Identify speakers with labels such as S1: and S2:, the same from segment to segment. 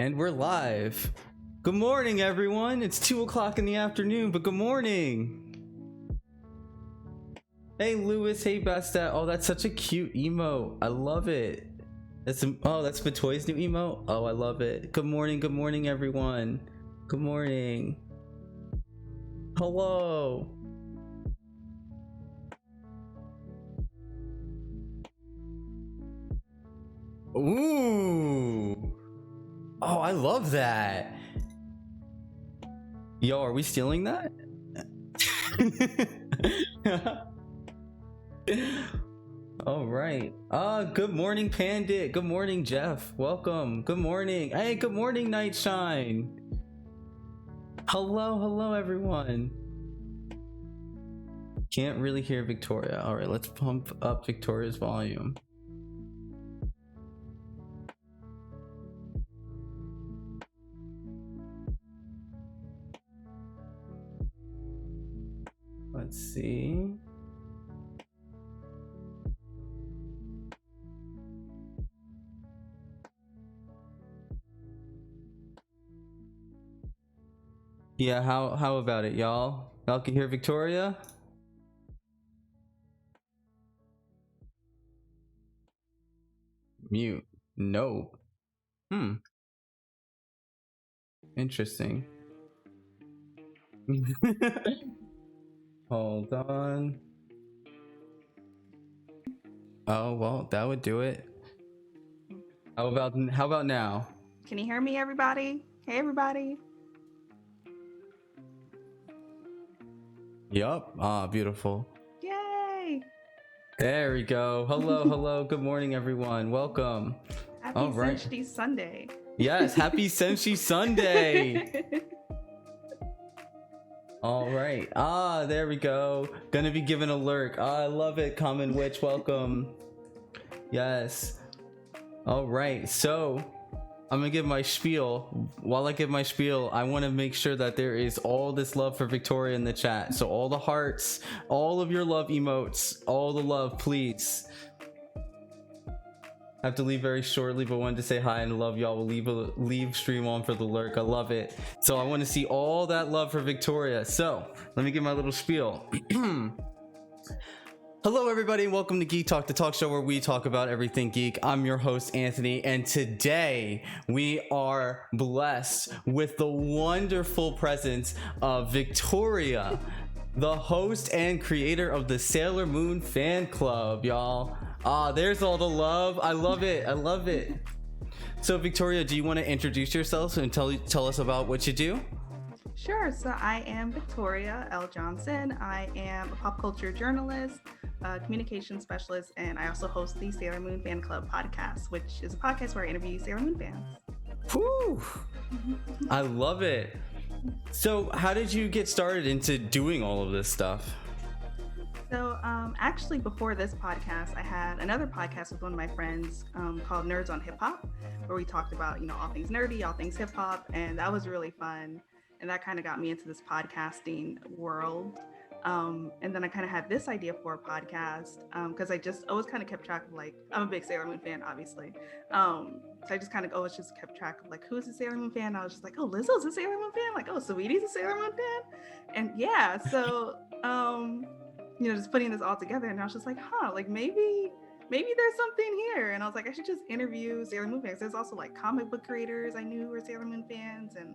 S1: And we're live. Good morning, everyone. It's 2 o'clock in the afternoon, but good morning. Hey, Lewis. Hey, Bastat. Oh, that's such a cute emote. I love it. That's Batoy's new emote. Oh, I love it. Good morning, everyone. Good morning. Hello. Ooh. Oh, I love that. Yo, are we stealing that? All right. Good morning, Pandit. Good morning, Jeff. Welcome. Good morning. Hey, good morning, Nightshine. Hello, everyone. Can't really hear Victoria. All right, let's pump up Victoria's volume. Let's see. Yeah, how about it, y'all? Y'all can hear Victoria? Mute. No. Interesting. Hold on. Oh, well, that would do it. How about now?
S2: Can you hear me, everybody? Hey, everybody.
S1: Yup. Ah, beautiful.
S2: Yay.
S1: There we go. Hello. Good morning, everyone. Welcome.
S2: Happy
S1: All right.
S2: Senshi Sunday.
S1: Yes, happy Senshi Sunday. All right. There we go. Gonna be given a lurk. I love it. Common Witch, welcome. Yes. All right. So I'm gonna give my spiel. While I give my spiel, I want to make sure that there is all this love for Victoria in the chat. So all the hearts, all of your love emotes, all the love, please. I have to leave very shortly, but wanted to say hi and love y'all. We'll leave stream on for the lurk. I love it. So I want to see all that love for Victoria. So let me give my little spiel. Hello, everybody, and welcome to Geek Talk, the talk show where we talk about everything geek. I'm your host, Anthony, and today we are blessed with the wonderful presence of Victoria, the host and creator of the Sailor Moon fan club, y'all. There's all the love. I love it. So, Victoria, do you want to introduce yourself and tell us about what you do?
S2: Sure. So I am Victoria L. Johnson. I am a pop culture journalist, communication specialist, and I also host the Sailor Moon Fan Club podcast, which is a podcast where I interview Sailor Moon fans.
S1: Whew. I love it. So how did you get started into doing all of this stuff?
S2: So actually, before this podcast, I had another podcast with one of my friends called Nerds on Hip Hop, where we talked about, all things nerdy, all things hip hop, and that was really fun. And that kind of got me into this podcasting world. And then I kind of had this idea for a podcast because I always kind of kept track of I'm a big Sailor Moon fan, obviously. So I just kind of always just kept track of who's a Sailor Moon fan. I was just like, oh, Lizzo's a Sailor Moon fan. Oh, Sweetie's a Sailor Moon fan. And yeah, so just putting this all together, and I was just like, maybe there's something here. And I was like, I should just interview Sailor Moon fans. There's also comic book creators I knew were Sailor Moon fans, and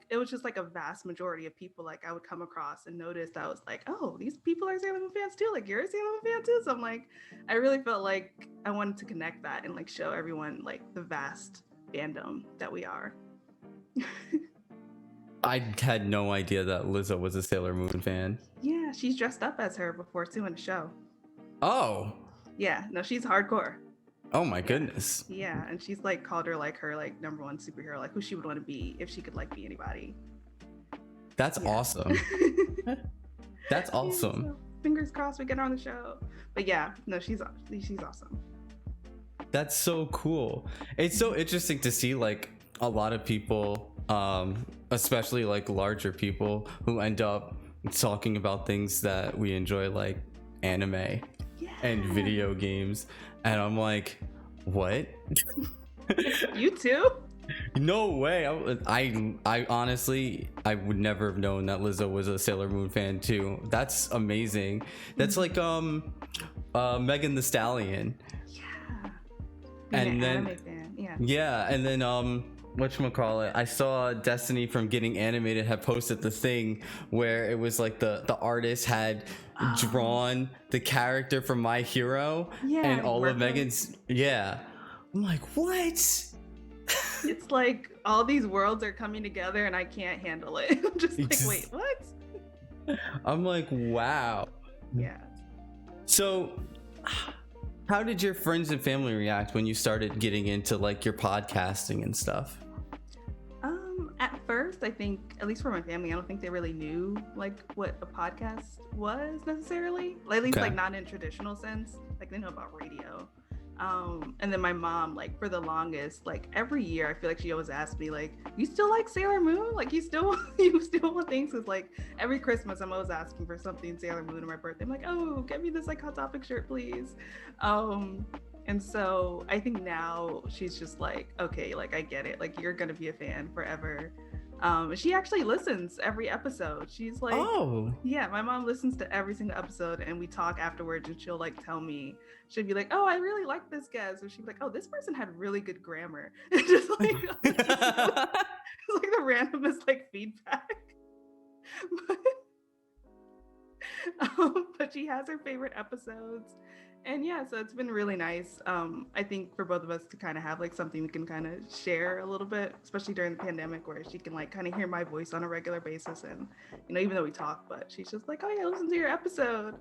S2: it was just a vast majority of people I would come across and notice that I was like, oh, these people are Sailor Moon fans too. You're a Sailor Moon fan too. So I'm I really felt like I wanted to connect that and show everyone the vast fandom that we are.
S1: I had no idea that Lizzo was a Sailor Moon fan.
S2: Yeah, she's dressed up as her before too in the show.
S1: Oh.
S2: Yeah, no, she's hardcore.
S1: Oh my goodness.
S2: Yeah, and she's called her her number one superhero, who she would want to be if she could be anybody.
S1: That's awesome. That's awesome.
S2: Yeah, so fingers crossed we get her on the show. But yeah, no, she's awesome.
S1: That's so cool. It's so interesting to see a lot of people, especially larger people, who end up talking about things that we enjoy, like anime and video games, and I'm like, what?
S2: You too?
S1: No way. I honestly, I would never have known that Lizzo was a Sailor Moon fan too. That's amazing. That's like Megan the Stallion.
S2: Yeah.
S1: And
S2: Being an
S1: then
S2: anime fan. Yeah.
S1: yeah, and then whatchamacallit, I saw Destiny from Getting Animated had posted the thing where it was like the artist had drawn the character from My Hero,
S2: Yeah,
S1: and all of
S2: Marco.
S1: Megan's, yeah. I'm like, what?
S2: It's like all these worlds are coming together and I can't handle it. I'm just like, wait, what?
S1: I'm like, wow.
S2: Yeah.
S1: So how did your friends and family react when you started getting into like your podcasting and stuff?
S2: At first, I think, at least for my family, I don't think they really knew like what a podcast was necessarily. Like, at least
S1: Okay.
S2: like not in traditional sense. Like they know about radio. And then my mom, like for the longest, like every year, I feel like she always asked me, like, "You still like Sailor Moon? Like you still want things?" Cause like every Christmas, I'm always asking for something Sailor Moon on my birthday. I'm like, "Oh, get me this like Hot Topic shirt, please." And so I think now she's just like, okay, like I get it. Like you're gonna be a fan forever. She actually listens every episode. She's like,
S1: Oh,
S2: yeah, my mom listens to every single episode and we talk afterwards and she'll like tell me, she'll be like, oh, I really like this guest. Or she'll be like, oh, this person had really good grammar. Just like, it's like the randomest like feedback. But she has her favorite episodes. And yeah, so it's been really nice. I think for both of us to kind of have like something we can kind of share a little bit, especially during the pandemic, where she can like kind of hear my voice on a regular basis. And, you know, even though we talk, but she's just like, oh yeah, listen to your episode.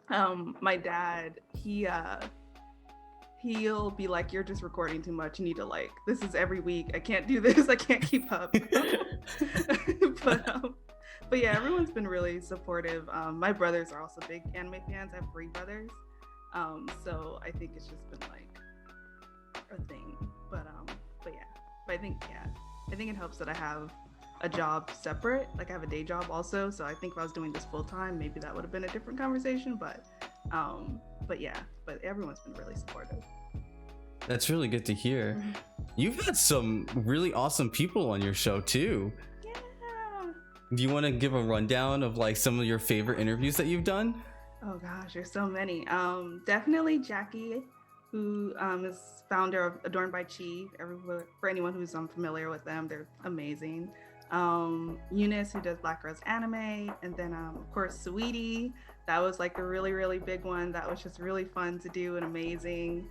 S2: My dad, he'll be like, you're just recording too much. You need to like, this is every week. I can't do this. I can't keep up. But yeah, everyone's been really supportive. My brothers are also big anime fans. I have 3 brothers. So I think it's just been like a thing, but yeah, but I think it helps that I have a job separate, like I have a day job also. So I think if I was doing this full time, maybe that would have been a different conversation, but yeah, but everyone's been really supportive.
S1: that's really good to hear. You've had some really awesome people on your show too.
S2: Yeah.
S1: Do you want to give a rundown of like some of your favorite interviews that you've done?
S2: Oh gosh, there's so many. Definitely Jackie, who is founder of Adorned by Chi. For anyone who's unfamiliar with them, they're amazing. Eunice, who does Black Girls Anime, and then of course Sweetie. That was like a really, really big one. That was just really fun to do and amazing.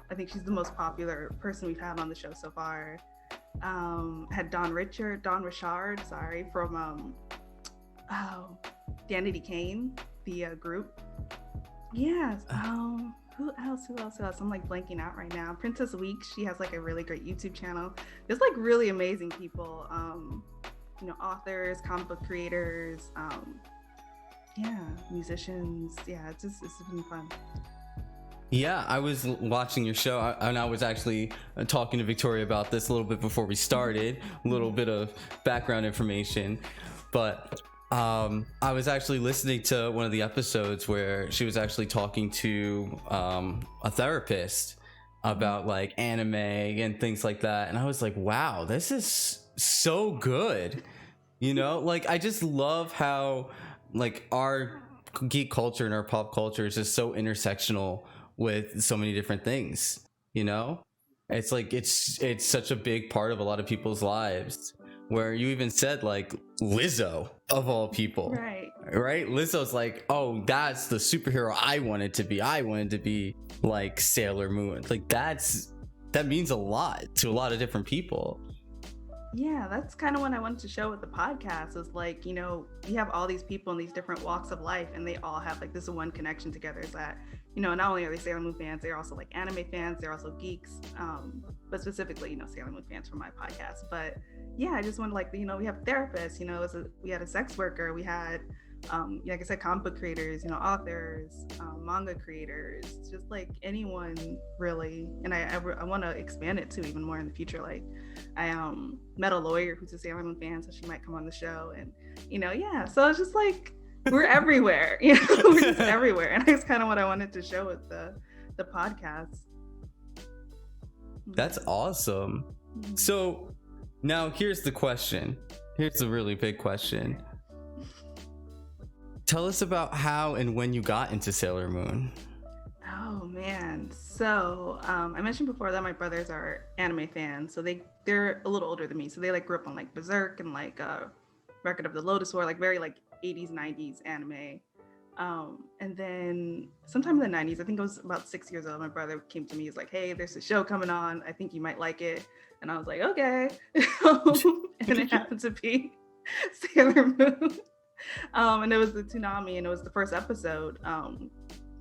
S2: I think she's the most popular person we've had on the show so far. Had Don Richard, from Danity Kane, the group. Yes. Who else? I'm like blanking out right now. Princess Weeks, she has like a really great YouTube channel. There's like really amazing people, you know, authors, comic book creators, musicians. Yeah, it's been fun.
S1: Yeah, I was watching your show, and I was actually talking to Victoria about this a little bit before we started, a little bit of background information, but I was actually listening to one of the episodes where she was actually talking to a therapist about like anime and things like that, and I was like, wow, this is so good. You know, like I just love how like our geek culture and our pop culture is just so intersectional with so many different things. You know, it's like it's such a big part of a lot of people's lives, where you even said like Lizzo of all people, right? Lizzo's like, oh, that's the superhero I wanted to be like Sailor Moon. Like that means a lot to a lot of different people.
S2: Yeah, that's kind of what I wanted to show with the podcast, is like, you know, you have all these people in these different walks of life and they all have like this one connection together, is that, you know, not only are they Sailor Moon fans, they're also like anime fans, they're also geeks, but specifically, you know, Sailor Moon fans for my podcast. But yeah, I just wanted, like, you know, we have therapists, you know, we had a sex worker, we had like I said, comic book creators, you know, authors, manga creators, just like anyone really. And I want to expand it too even more in the future. Like I met a lawyer who's a Sailor Moon fan, so she might come on the show, and you know, yeah. So it's just like we're everywhere, you know, we're just everywhere, and that's kind of what I wanted to show with the podcast.
S1: That's awesome. So now here's the question. Here's the really big question. Tell us about how and when you got into Sailor Moon.
S2: Oh man. So I mentioned before that my brothers are anime fans. So they're a little older than me. So they like grew up on like Berserk and like Record of the Lotus War, like very like 80s, 90s anime. And then sometime in the 90s, I think I was about 6 years old, my brother came to me, he's like, hey, there's a show coming on, I think you might like it. And I was like, okay. And it happened to be Sailor Moon. And it was the Toonami, and it was the first episode.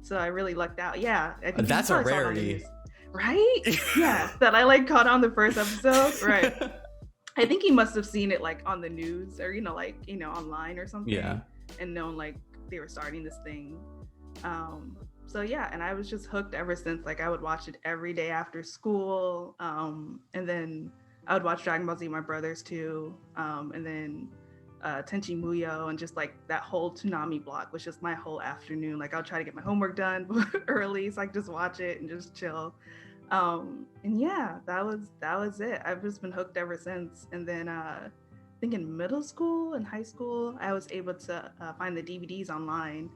S2: So I really lucked out. Yeah, I think
S1: that's a rarity,
S2: right? Yeah, that I like caught on the first episode. Right. I think he must have seen it like on the news or online or something.
S1: Yeah.
S2: And known like they were starting this thing. So yeah, and I was just hooked ever since. Like I would watch it every day after school. And then I would watch Dragon Ball Z with my brothers too. And then Tenchi Muyo, and just like that whole Toonami block was just my whole afternoon. Like I'll try to get my homework done early so I could just watch it and just chill. And yeah, that was it. I've just been hooked ever since. And then I think in middle school and high school, I was able to find the DVDs online,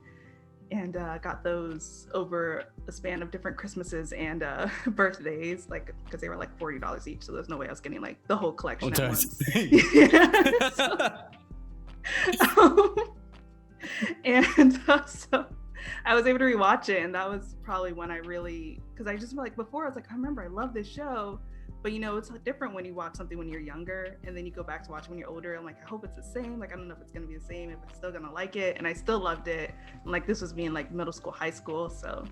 S2: and got those over a span of different Christmases and birthdays, like because they were like $40 each. So there's no way I was getting like the whole collection at once. Yeah. So I was able to rewatch it, and that was probably when I really, because I just like before I was like, I remember I love this show, but it's different when you watch something when you're younger and then you go back to watch it when you're older. I'm like, I hope it's the same. Like I don't know if it's gonna be the same, if I'm still gonna like it. And I still loved it. And like this was me in like middle school, high school. So,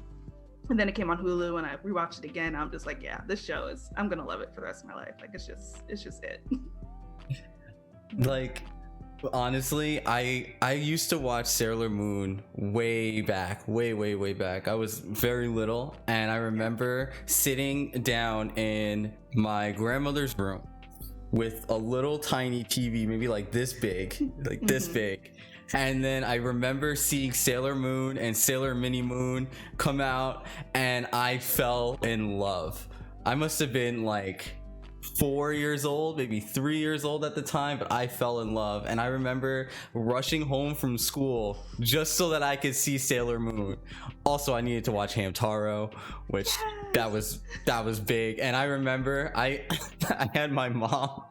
S2: and then it came on Hulu and I rewatched it again. I'm just like, yeah, this show I'm gonna love it for the rest of my life. Like it's just it.
S1: Like honestly, I used to watch Sailor Moon way back, way back. I was very little, and I remember sitting down in my grandmother's room with a little tiny TV, maybe like this big, this big. And then I remember seeing Sailor Moon and Sailor Mini Moon come out, and I fell in love. I must have been like 4 years old, maybe 3 years old at the time, but I fell in love. And I remember rushing home from school just so that I could see Sailor Moon. Also, I needed to watch Hamtaro, which that was big. And I remember I had my mom.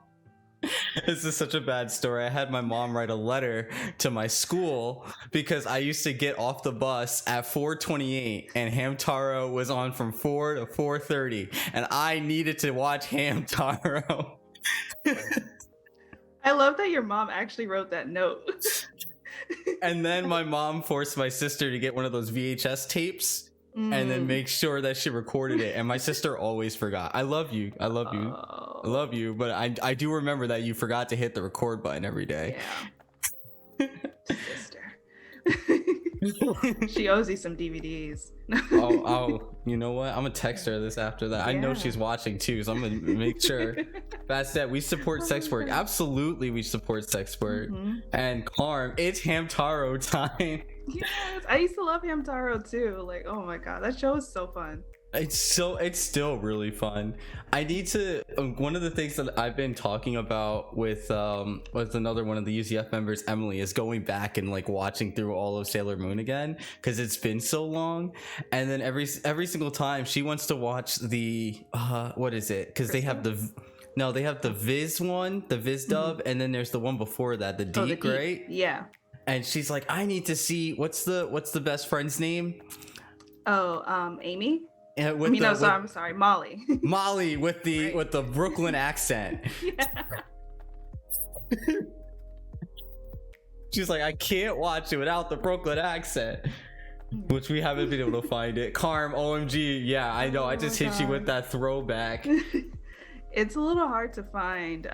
S1: This is such a bad story. I had my mom write a letter to my school because I used to get off the bus at 4:28 and Hamtaro was on from 4 to 4:30, and I needed to watch Hamtaro.
S2: I love that your mom actually wrote that note.
S1: And then my mom forced my sister to get one of those VHS tapes and then make sure that she recorded it. And my sister always forgot. I love you. I love you. But I do remember that you forgot to hit the record button every day.
S2: Yeah. Sister. She owes you some DVDs.
S1: oh, you know what? I'm gonna text her this after that. Yeah. I know she's watching too, so I'm gonna make sure. That's that. We support sex work. Absolutely, we support sex work. And Carm, it's Hamtaro time.
S2: Yes, I used to love Hamtaro too. Like, oh my god, that show is so fun.
S1: It's still really fun. I need to one of the things that I've been talking about with another one of the UZF members, Emily, is going back and like watching through all of Sailor Moon again because it's been so long. And then every single time she wants to watch the what is it, because they have the Viz one, the Viz dub, and then there's the one before that, the Deep, right?
S2: Yeah.
S1: And she's like, I need to see what's the best friend's name?
S2: Oh, Amy.
S1: I'm
S2: sorry, Molly.
S1: Molly with the Brooklyn accent.
S2: Yeah.
S1: She's like, I can't watch it without the Brooklyn accent, which we haven't been able to find it. Carm, OMG, yeah, I know. I just hit you with that throwback.
S2: It's a little hard to find,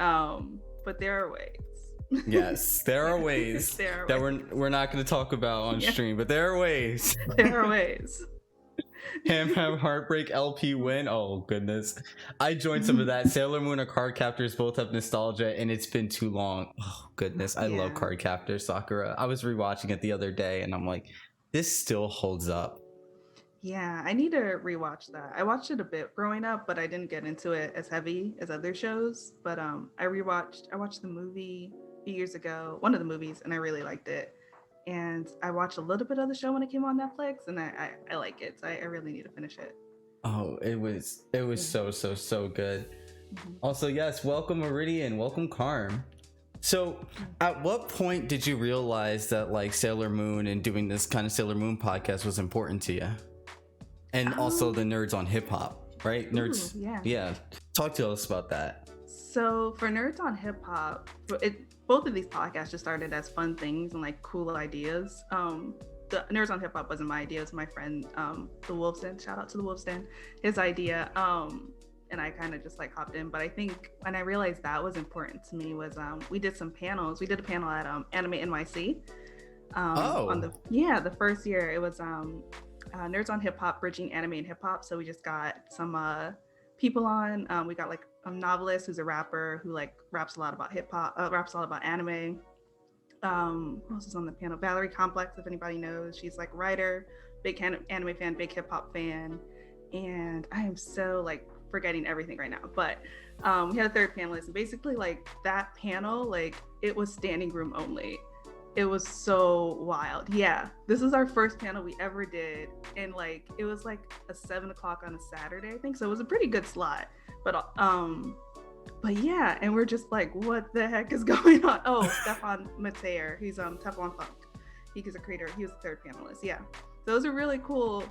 S2: but there are ways.
S1: Yes, there are ways that we're not going to talk about on stream, but there are ways.
S2: There are ways.
S1: Ham Heartbreak LP win. Oh goodness, I joined some of that. Sailor Moon or Card Captors both have nostalgia, and it's been too long. Oh goodness, I love Card Captors Sakura. I was rewatching it the other day, and I'm like, this still holds up.
S2: Yeah, I need to rewatch that. I watched it a bit growing up, but I didn't get into it as heavy as other shows. But I watched the movie a few years ago, one of the movies, and I really liked it. And I watched a little bit of the show when it came on Netflix, and I like it. So I really need to finish it.
S1: Oh, it was so good.
S2: Mhm.
S1: Also, yes, welcome Meridian, welcome Carm. So, at what point did you realize that like Sailor Moon and doing this kind of Sailor Moon podcast was important to you? And also the nerds on hip hop, right? Nerds, yeah. Talk to us about that.
S2: So for Nerds on Hip Hop, both of these podcasts just started as fun things and like cool ideas. The Nerds on Hip Hop wasn't my idea; it was my friend, the Wolfson. Shout out to the Wolfson, his idea. And I kind of just like hopped in. But I think when I realized that was important to me was we did some panels. We did a panel at Anime NYC. On the first year it was Nerds on Hip Hop bridging anime and hip hop. So we just got some people on. We got like a novelist who's a rapper who like raps a lot about hip hop, raps a lot about anime. Who else is on the panel? Valerie Complex, if anybody knows. She's like writer, big anime fan, big hip hop fan. And I am so like forgetting everything right now. But we had a third panelist, and basically like that panel, like it was standing room only. It was so wild. Yeah, this is our first panel we ever did, and like it was like a 7 o'clock on a Saturday, I think. So it was a pretty good slot. But yeah, and we're just like, what the heck is going on? Oh, Stefan Mateer, he's Teflon Funk. He's a creator. He was the third panelist. Yeah, so it was a really cool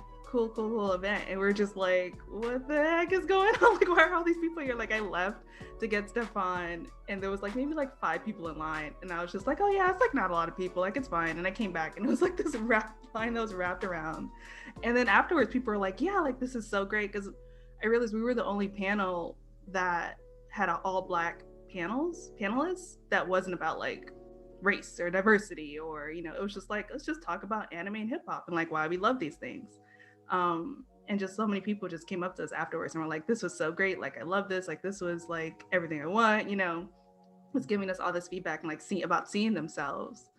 S2: event, and we're just like, what the heck is going on? Like, why are all these people here? Like, I left to get Stefan, and there was like maybe like 5 people in line, and I was just like, oh yeah, it's like not a lot of people, like it's fine. And I came back, and it was like this line that was wrapped around, and then afterwards people were like, yeah, like this is so great, because I realized we were the only panel that had an all Black panelists that wasn't about like race or diversity, or it was just like, let's just talk about anime and hip hop and like why we love these things. And just so many people just came up to us afterwards and were like, this was so great, like I love this, like this was like everything I want, was giving us all this feedback and like seeing themselves.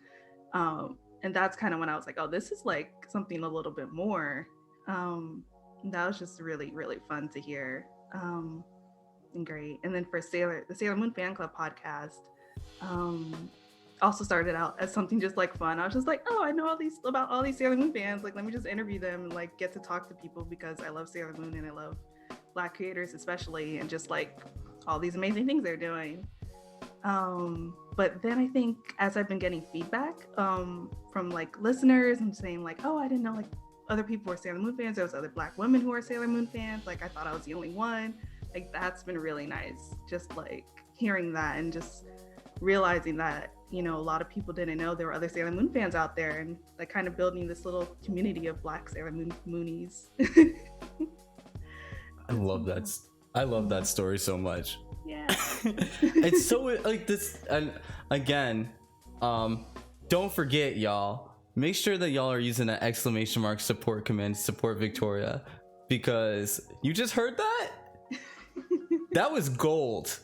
S2: And that's kind of when I was like, oh, this is like something a little bit more. That was just really, really fun to hear. And great. And then for the Sailor Moon Fan Club podcast, also started out as something just like fun. I was just like, oh, I know about all these Sailor Moon fans. Like, let me just interview them and like get to talk to people, because I love Sailor Moon and I love Black creators especially, and just like all these amazing things they're doing. But then I think as I've been getting feedback from like listeners and saying like, oh, I didn't know like other people were Sailor Moon fans. There was other Black women who are Sailor Moon fans. Like I thought I was the only one. Like that's been really nice. Just like hearing that and just realizing that, a lot of people didn't know there were other Sailor Moon fans out there, and like kind of building this little community of Black Sailor Moonies.
S1: I love that story so much.
S2: Yeah.
S1: It's so like this. And again, don't forget, y'all, make sure that y'all are using that ! Support command to support Victoria, because you just heard that. That was gold.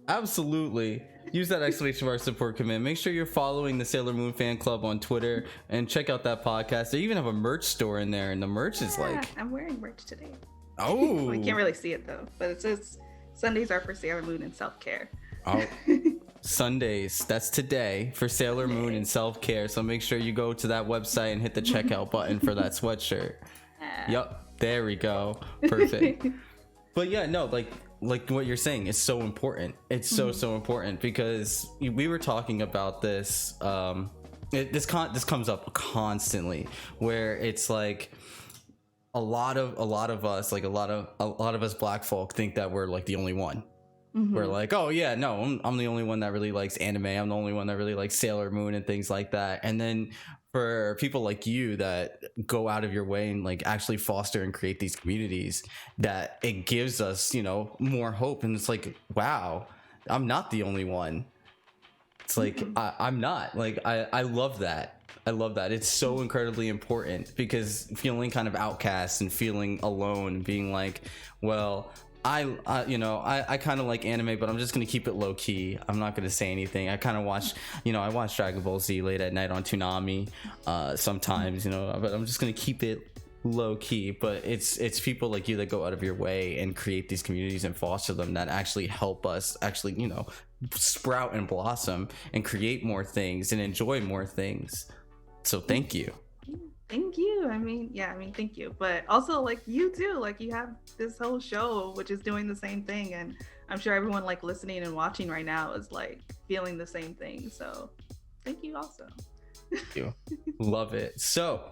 S1: Absolutely. Use that ! Support command. Make sure you're following the Sailor Moon Fan Club on Twitter and check out that podcast. They even have a merch store in there, and the merch is like,
S2: I'm wearing merch today.
S1: Oh.
S2: We can't really see it though, but it says Sundays are for Sailor Moon and self-care.
S1: Oh. Sundays, that's today, for Sailor Moon and self-care. So make sure you go to that website and hit the checkout button for that sweatshirt. Yup, there we go. Perfect. But yeah, no, like what you're saying is so important. It's so important, because we were talking about this. This comes up constantly, where it's like a lot of us, like a lot of us Black folk think that we're like the only one. We're like, oh yeah, no, I'm the only one that really likes anime. I'm the only one that really likes Sailor Moon and things like that. And then for people like you that go out of your way and like actually foster and create these communities, that it gives us, more hope. And it's like, wow, I'm not the only one. It's like, I'm not. Like, I love that. I love that. It's so incredibly important, because feeling kind of outcast and feeling alone, being like, well, I kind of like anime, but I'm just gonna keep it low key. I'm not gonna say anything. I kind of watch, I watch Dragon Ball Z late at night on Toonami sometimes, but I'm just gonna keep it low key, but it's people like you that go out of your way and create these communities and foster them that actually help us actually, you know, sprout and blossom and create more things and enjoy more things. So thank you.
S2: Thank you. I mean, thank you. But also, like, you too. Like, you have this whole show which is doing the same thing, and I'm sure everyone like listening and watching right now is like feeling the same thing. So, thank you also.
S1: Thank you. Love it. So,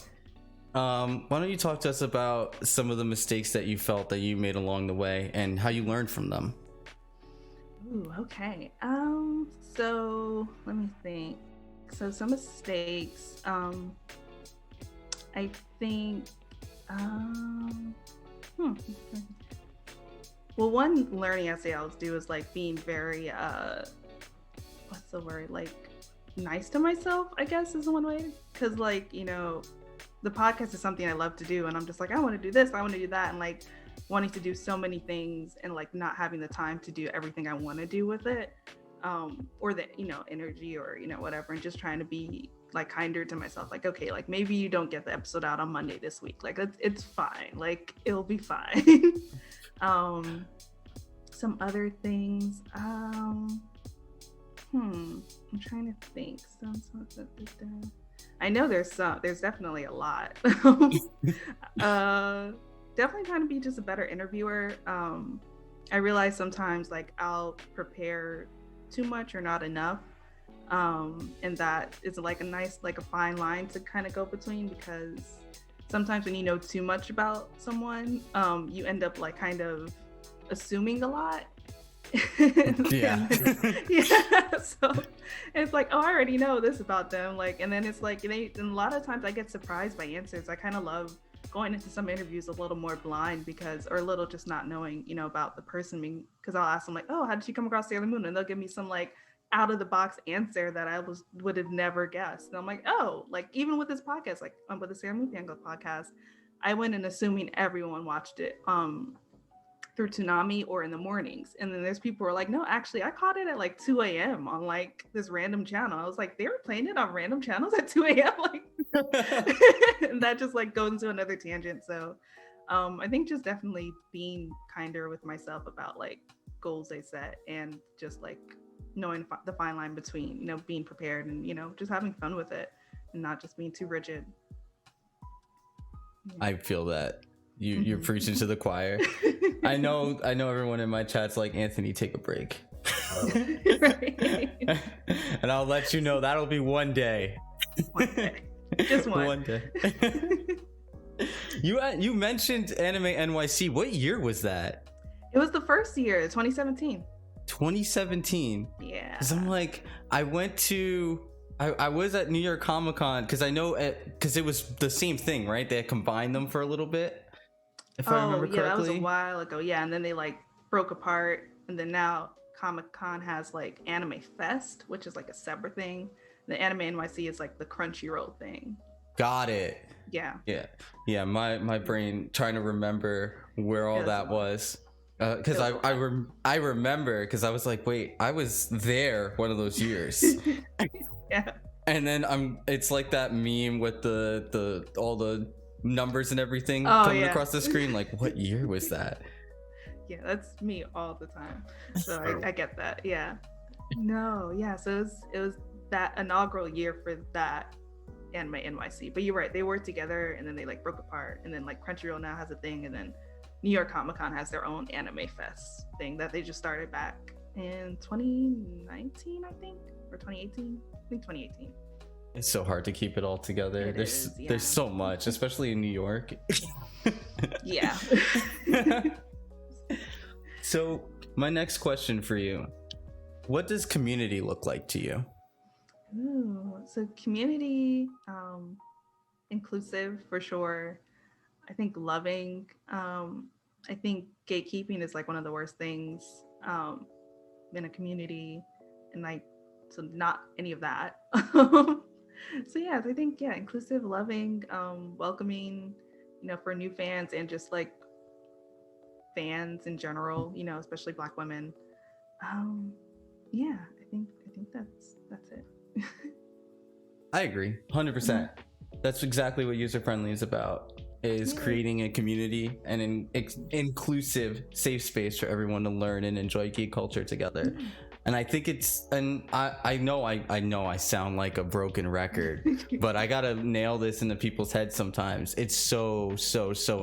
S1: why don't you talk to us about some of the mistakes that you felt that you made along the way and how you learned from them?
S2: Ooh, okay. So let me think. So some mistakes. I think. Well, one learning essay I always do is like being very what's the word, like nice to myself, I guess is one way, because like, you know, the podcast is something I love to do, and I'm just like, I want to do this, I want to do that, and like wanting to do so many things and like not having the time to do everything I want to do with it, or the, you know, energy or, you know, whatever, and just trying to be like kinder to myself, like, okay, like maybe you don't get the episode out on Monday this week, like it's fine, like it'll be fine. Some other things, I'm trying to think. I know there's definitely a lot. Definitely trying to be just a better interviewer. I realize sometimes like I'll prepare too much or not enough, and that is like a nice, like a fine line to kind of go between, because sometimes when you know too much about someone, you end up like kind of assuming a lot.
S1: Yeah.
S2: Yeah. So it's like, oh, I already know this about them. Like, and then it's like, and a lot of times I get surprised by answers. I kind of love going into some interviews a little more blind, because, or a little just not knowing, you know, about the person. Because I'll ask them like, oh, how did you come across Sailor Moon? And they'll give me some like out of the box answer that I would have never guessed. And I'm like, oh, like even with this podcast, like with the Sailor Moon Fangirl podcast, I went in assuming everyone watched it through Toonami or in the mornings. And then there's people who are like, no, actually I caught it at like 2 a.m. on like this random channel. I was like, they were playing it on random channels at 2 a.m. Like, and that just like goes into another tangent. So I think just definitely being kinder with myself about like goals I set, and just like knowing the fine line between, you know, being prepared and, you know, just having fun with it and not just being too rigid.
S1: Yeah. I feel that. You're preaching to the choir. I know everyone in my chat's like, Anthony, take a break.
S2: Right.
S1: And I'll let you know that'll be one day.
S2: One day. Just one.
S1: One day. You mentioned Anime NYC. What year was that?
S2: It was the first year, 2017.
S1: 2017.
S2: Yeah.
S1: Because I'm like, I was at New York Comic Con, because I know because it was the same thing, right? They had combined them for a little bit, if I remember correctly.
S2: That was a while ago. Yeah, and then they like broke apart, and then now Comic Con has like Anime Fest, which is like a separate thing. The Anime NYC is like the Crunchyroll thing.
S1: Got it.
S2: Yeah.
S1: Yeah. My brain trying to remember where all that was. Because I remember, because I was like, wait, I was there one of those years.
S2: Yeah.
S1: And then it's like that meme with the all the numbers and everything coming across the screen. Like, what year was that?
S2: Yeah, that's me all the time. So I get that. Yeah. No, yeah. So it was that inaugural year for that Anime NYC. But you're right, they worked together, and then they like broke apart, and then like Crunchyroll now has a thing, and then New York Comic Con has their own Anime Fest thing that they just started back in 2019, I think, or 2018. I think 2018.
S1: It's so hard to keep it all together. There's so much, especially in New York.
S2: Yeah.
S1: So my next question for you: what does community look like to you?
S2: Ooh, so community, inclusive for sure. I think loving. I think gatekeeping is like one of the worst things in a community, and like, so not any of that. So yeah, I think inclusive, loving, welcoming, you know, for new fans and just like fans in general, you know, especially Black women. Yeah, I think that's it.
S1: I agree 100%. That's exactly what UzerFriendly is about. is
S2: Yeah.
S1: creating a community and an inclusive safe space for everyone to learn and enjoy geek culture together. And I think it's, and I know I sound like a broken record, but I gotta nail this into people's heads sometimes. It's so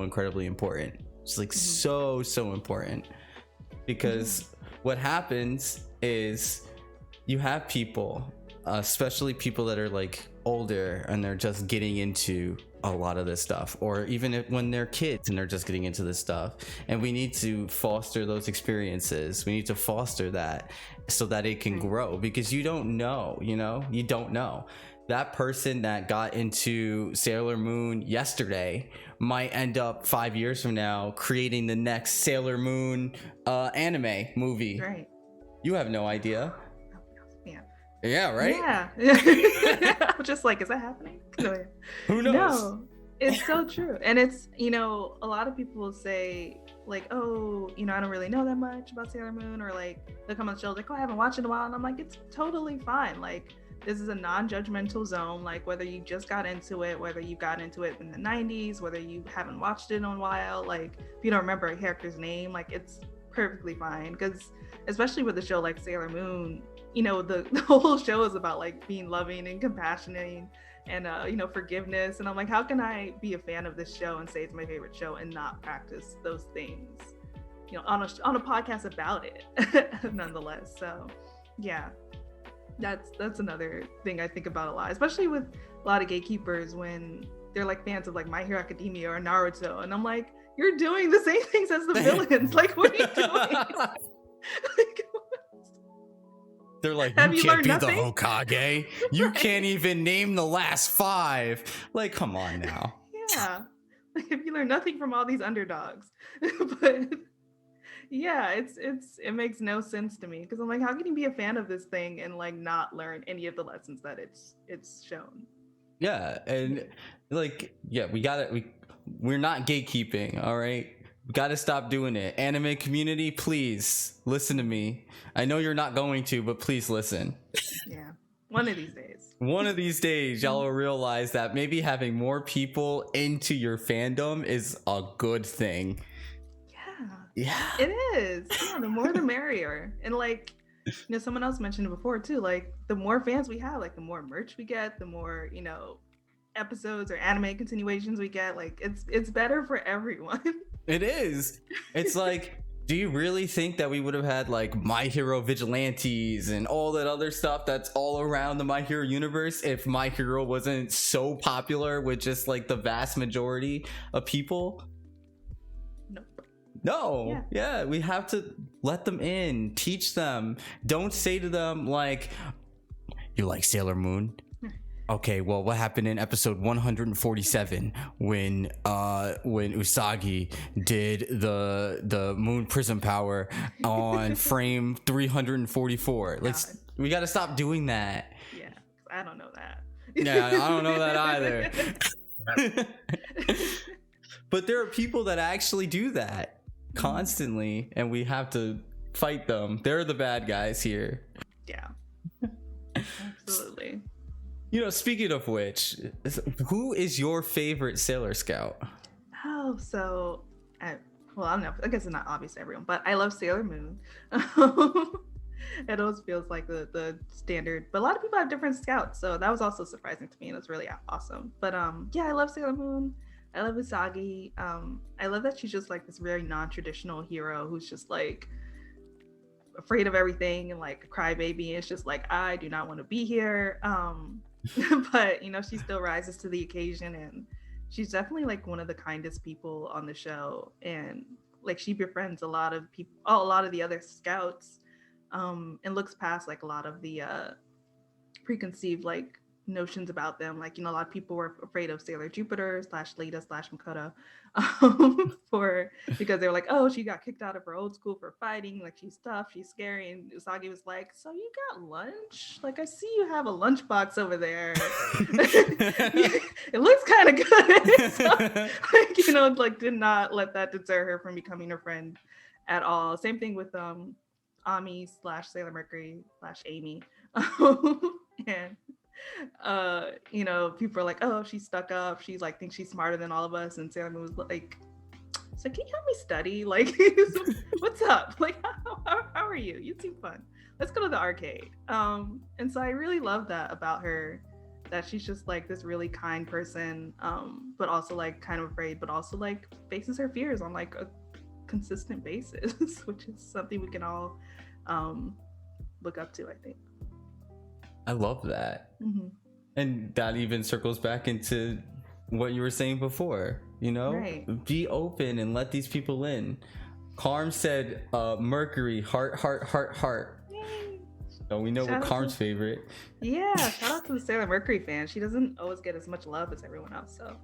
S1: incredibly important. It's like so important, because what happens is you have people, especially people that are like older and they're just getting into a lot of this stuff, or even when they're kids and they're just getting into this stuff, and we need to foster those experiences. We need to foster that so that it can grow, because you don't know that person that got into Sailor Moon yesterday might end up 5 years from now creating the next Sailor Moon anime movie.
S2: Right.
S1: You have no idea.
S2: Yeah.
S1: Yeah, right?
S2: Yeah. Just like, is that happening? Go ahead.
S1: Who knows?
S2: No, it's so true. And it's, a lot of people will say, like, oh, I don't really know that much about Sailor Moon, or like, they'll come on the show, like, oh, I haven't watched it in a while. And I'm like, it's totally fine. Like, this is a non-judgmental zone. Like, whether you just got into it, whether you got into it in the 90s, whether you haven't watched it in a while, like, if you don't remember a character's name, like, it's perfectly fine. Because especially with a show like Sailor Moon, the whole show is about like being loving and compassionate and forgiveness. And I'm like, how can I be a fan of this show and say it's my favorite show and not practice those things, on a podcast about it, nonetheless. So yeah, that's another thing I think about a lot, especially with a lot of gatekeepers when they're like fans of like My Hero Academia or Naruto, and I'm like, you're doing the same things as the villains. Like, what are you doing? Like,
S1: they're like,
S2: Have
S1: you
S2: you
S1: can't be
S2: learned
S1: the
S2: nothing?
S1: Hokage. You can't even name the last 5. Like, come on now.
S2: Yeah. Like, if you learn nothing from all these underdogs. But yeah, it makes no sense to me, because I'm like, how can you be a fan of this thing and like not learn any of the lessons that it's shown?
S1: Yeah, and like, yeah, we're not gatekeeping, all right? We gotta stop doing it. Anime community, please listen to me. I know you're not going to, but please listen.
S2: Yeah, one of these days.
S1: One of these days, y'all will realize that maybe having more people into your fandom is a good thing. Yeah,
S2: it is. Yeah, the more the merrier. And like, someone else mentioned it before too, like, the more fans we have, like, the more merch we get, the more episodes or anime continuations we get. Like, it's better for everyone.
S1: It is. It's like, do you really think that we would have had like My Hero Vigilantes and all that other stuff that's all around the My Hero universe if My Hero wasn't so popular with just like the vast majority of people?
S2: Nope.
S1: No. Yeah, we have to let them in, teach them. Don't say to them like, you like Sailor Moon? Okay, well, what happened in episode 147 when Usagi did the moon prism power on frame 344? We got to stop doing that.
S2: Yeah, I don't know that.
S1: Yeah, I don't know that either. But there are people that actually do that constantly, and we have to fight them. They're the bad guys here.
S2: Yeah, absolutely.
S1: Speaking of which, who is your favorite Sailor Scout?
S2: Oh, so I don't know. I guess it's not obvious to everyone, but I love Sailor Moon. It always feels like the standard, but a lot of people have different scouts, so that was also surprising to me, and it's really awesome. But yeah, I love Sailor Moon. I love Usagi. I love that she's just like this very non-traditional hero who's just like afraid of everything and like a crybaby. It's just like, I do not want to be here. But she still rises to the occasion, and she's definitely like one of the kindest people on the show, and like she befriends a lot of people, a lot of the other scouts, and looks past like a lot of the preconceived like notions about them. Like, a lot of people were afraid of Sailor Jupiter / Leda / Makoto, because they were like, oh, she got kicked out of her old school for fighting, like she's tough, she's scary. And Usagi was like, so you got lunch? Like, I see you have a lunchbox over there. It looks kind of good. So, like, did not let that deter her from becoming her friend at all. Same thing with Ami / Sailor Mercury / Amy. And You know, people are like, oh, she's stuck up. She's like, thinks she's smarter than all of us. And Sailor Moon was like, so can you help me study? Like, what's up? Like, how are you? You seem fun. Let's go to the arcade. And so I really love that about her, that she's just like this really kind person, but also like kind of afraid, but also like faces her fears on like a consistent basis, which is something we can all look up to, I think.
S1: I love that.
S2: Mm-hmm.
S1: And that even circles back into what you were saying before, you know,
S2: right.
S1: Be open and let these people in. Carm said Mercury, heart. So we know what Carm's favorite.
S2: Yeah, shout out to the Sailor Mercury fan. She doesn't always get as much love as everyone else, so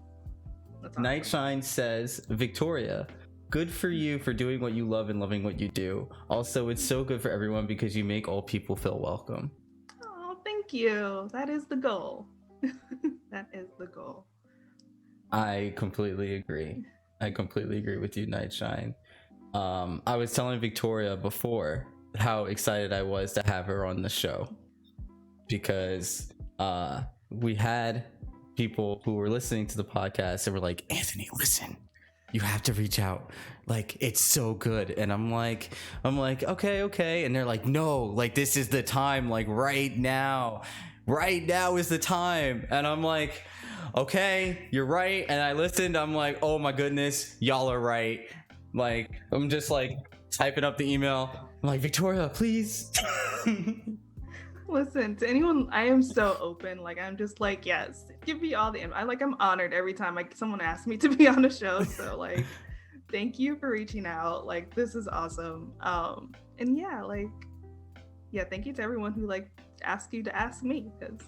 S2: that's awesome.
S1: Nightshine says, Victoria, good for you for doing what you love and loving what you do. Also, it's so good for everyone because you make all people feel welcome.
S2: Oh, thank you. That is the goal. That is the goal.
S1: I completely agree with you, Nightshine. I was telling Victoria before how excited I was to have her on the show, because we had people who were listening to the podcast and were like, Anthony, listen, you have to reach out, like it's so good. And I'm like okay, and they're like, no, like this is the time, like right now is the time. And I'm like, okay, you're right. And I listened, I'm like, oh my goodness, y'all are right. Like I'm just like typing up the email, I'm like, Victoria, please.
S2: Listen, to anyone, I am so open. Like I'm just like, yes, give me all the I'm honored every time like someone asks me to be on a show. So like thank you for reaching out. Like this is awesome. And yeah, like thank you to everyone who like asked you to ask me, because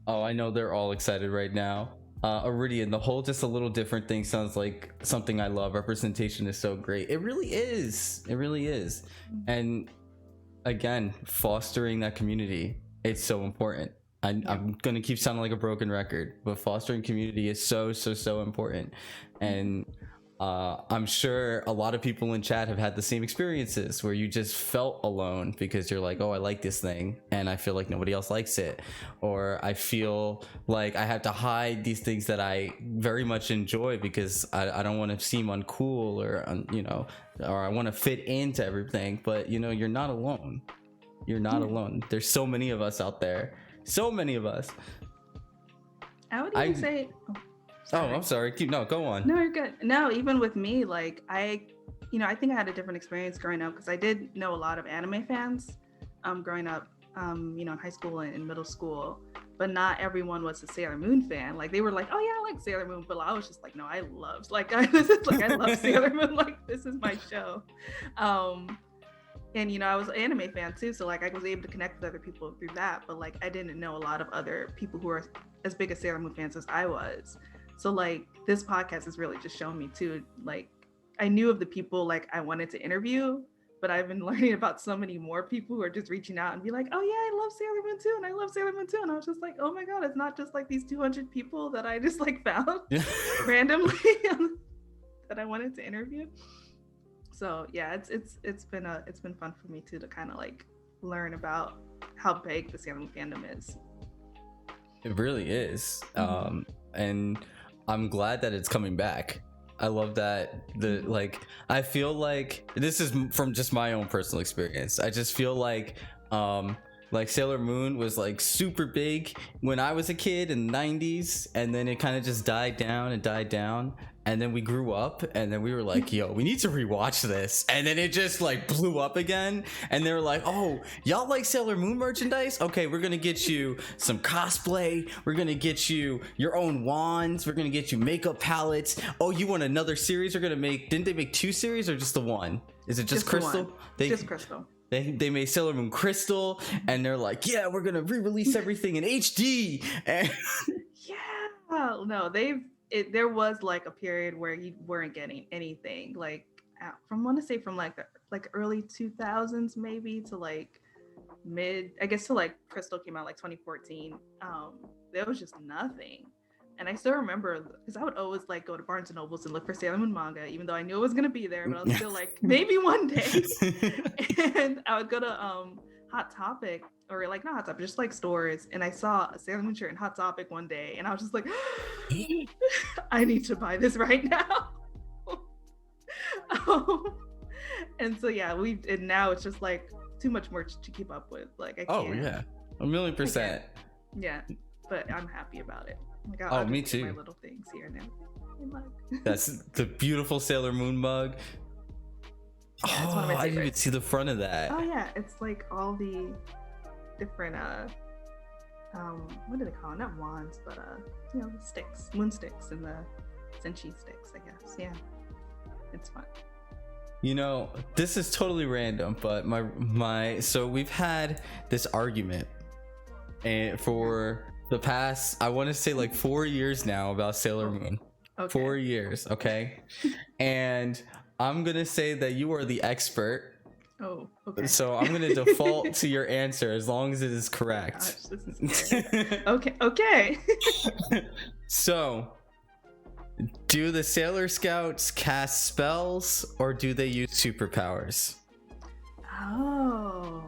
S1: oh, I know they're all excited right now. Iridian, the whole just a little different thing sounds like something I love. Representation is so great. It really is. And again, fostering that community, it's so important. I'm gonna keep sounding like a broken record, but fostering community is so important. And I'm sure a lot of people in chat have had the same experiences where you just felt alone because you're like, oh, I like this thing and I feel like nobody else likes it, or I feel like I have to hide these things that I very much enjoy because I don't want to seem uncool, or or I want to fit into everything. But you're not alone. Alone. There's so many of us out there, so many of us.
S2: I would even say
S1: sorry. Oh, I'm sorry. Go on.
S2: No, you're good. No, even with me, like I think I had a different experience growing up, because I did know a lot of anime fans growing up, in high school and in middle school, but not everyone was a Sailor Moon fan. Like they were like, oh yeah, I like Sailor Moon, but I was just like, no, I love Sailor Moon. Like this is my show. And I was an anime fan too, so like I was able to connect with other people through that, but like I didn't know a lot of other people who are as big as Sailor Moon fans as I was. So like this podcast has really just shown me too, like I knew of the people like I wanted to interview, but I've been learning about so many more people who are just reaching out and be like, oh yeah, I love Sailor Moon too, and I love Sailor Moon too. And I was just like, oh my God, it's not just like these 200 people that I just like found randomly that I wanted to interview. So yeah, it's been fun for me too, to kind of like learn about how big the Sailor Moon fandom is.
S1: It really is. And I'm glad that it's coming back. I love that I feel like this is from just my own personal experience. I just feel like Sailor Moon was like super big when I was a kid in the 90s, and then it kind of just died down, and then we grew up, and then we were like, yo, we need to rewatch this, and then it just like blew up again, and they were like, oh, y'all like Sailor Moon merchandise? Okay, we're gonna get you some cosplay, we're gonna get you your own wands, we're gonna get you makeup palettes. Oh, you want another series? Didn't they make 2 series or just the one? Is it just Crystal?
S2: Just Crystal.
S1: They made Sailor Moon Crystal, and they're like, yeah, we're gonna re-release everything in HD. And
S2: yeah, no, there was like a period where you weren't getting anything, like from like early 2000s maybe to like mid, I guess, to like Crystal came out like 2014. There was just nothing. And I still remember, because I would always like go to Barnes and Nobles and look for Sailor Moon manga, even though I knew it was gonna be there, but I was still like, maybe one day. And I would go to Hot Topic, or like not Hot Topic, just like stores, and I saw a Sailor Moon shirt in Hot Topic one day, and I was just like, I need to buy this right now. And so yeah, and now it's just like too much merch to keep up with. Like I can't.
S1: Oh yeah, 1,000,000%.
S2: Yeah, but I'm happy about it. Like,
S1: I'll me
S2: just get
S1: too.
S2: my little things here now.
S1: That's the beautiful Sailor Moon mug.
S2: Yeah, it's one of my
S1: I didn't even
S2: favorites.
S1: see the front of that.
S2: Oh yeah, it's like all the different what do they call it? Not wands, but you know, the sticks, moon sticks, and the senshi sticks, I guess. Yeah, it's fun.
S1: You know, this is totally random, but so we've had this argument and for the past, I want to say like 4 years now about Sailor Moon.
S2: Okay.
S1: 4 years, okay? And I'm gonna say that you are the expert.
S2: Oh, okay.
S1: So I'm gonna default to your answer as long as it is correct.
S2: Gosh, this is scary. Okay.
S1: So, do the Sailor Scouts cast spells or do they use superpowers?
S2: Oh,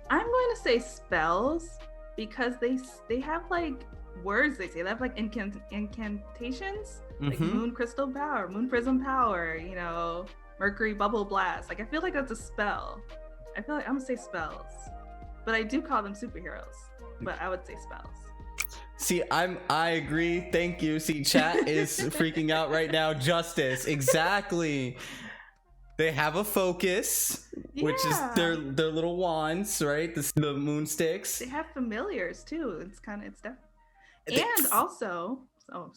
S2: I'm going to say spells because they have like words they say. They have like incantations, like moon crystal power, moon prism power, you know, mercury bubble blast. Like I feel like that's a spell. I feel like I'm gonna say spells, but I do call them superheroes. But I would say spells.
S1: See, I agree. Thank you. See, chat is freaking out right now. Justice, exactly. They have a focus, which is their little wands, right? The moon sticks.
S2: They have familiars too. It's definitely. And also,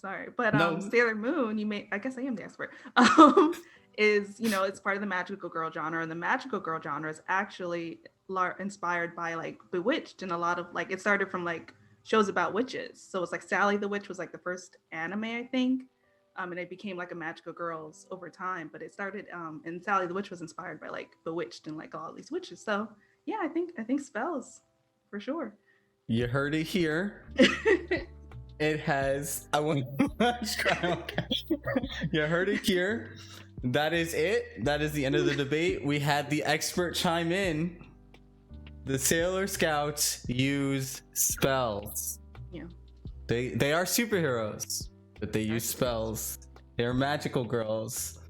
S2: sorry, but
S1: No.
S2: Sailor Moon, I guess I am the expert. Is, you know, it's part of the magical girl genre, and the magical girl genre is actually inspired by like Bewitched, and a lot of like it started from like shows about witches. So it's like Sally the Witch was like the first anime, I think. And it became like a magical girls over time, but it started and Sally the Witch was inspired by like Bewitched and like all these witches. So yeah, I think spells for sure.
S1: You heard it here. It has. You heard it here. That is it. That is the end of the debate. We had the expert chime in. The Sailor Scouts use spells.
S2: Yeah.
S1: They are superheroes, but they use spells. They're magical girls.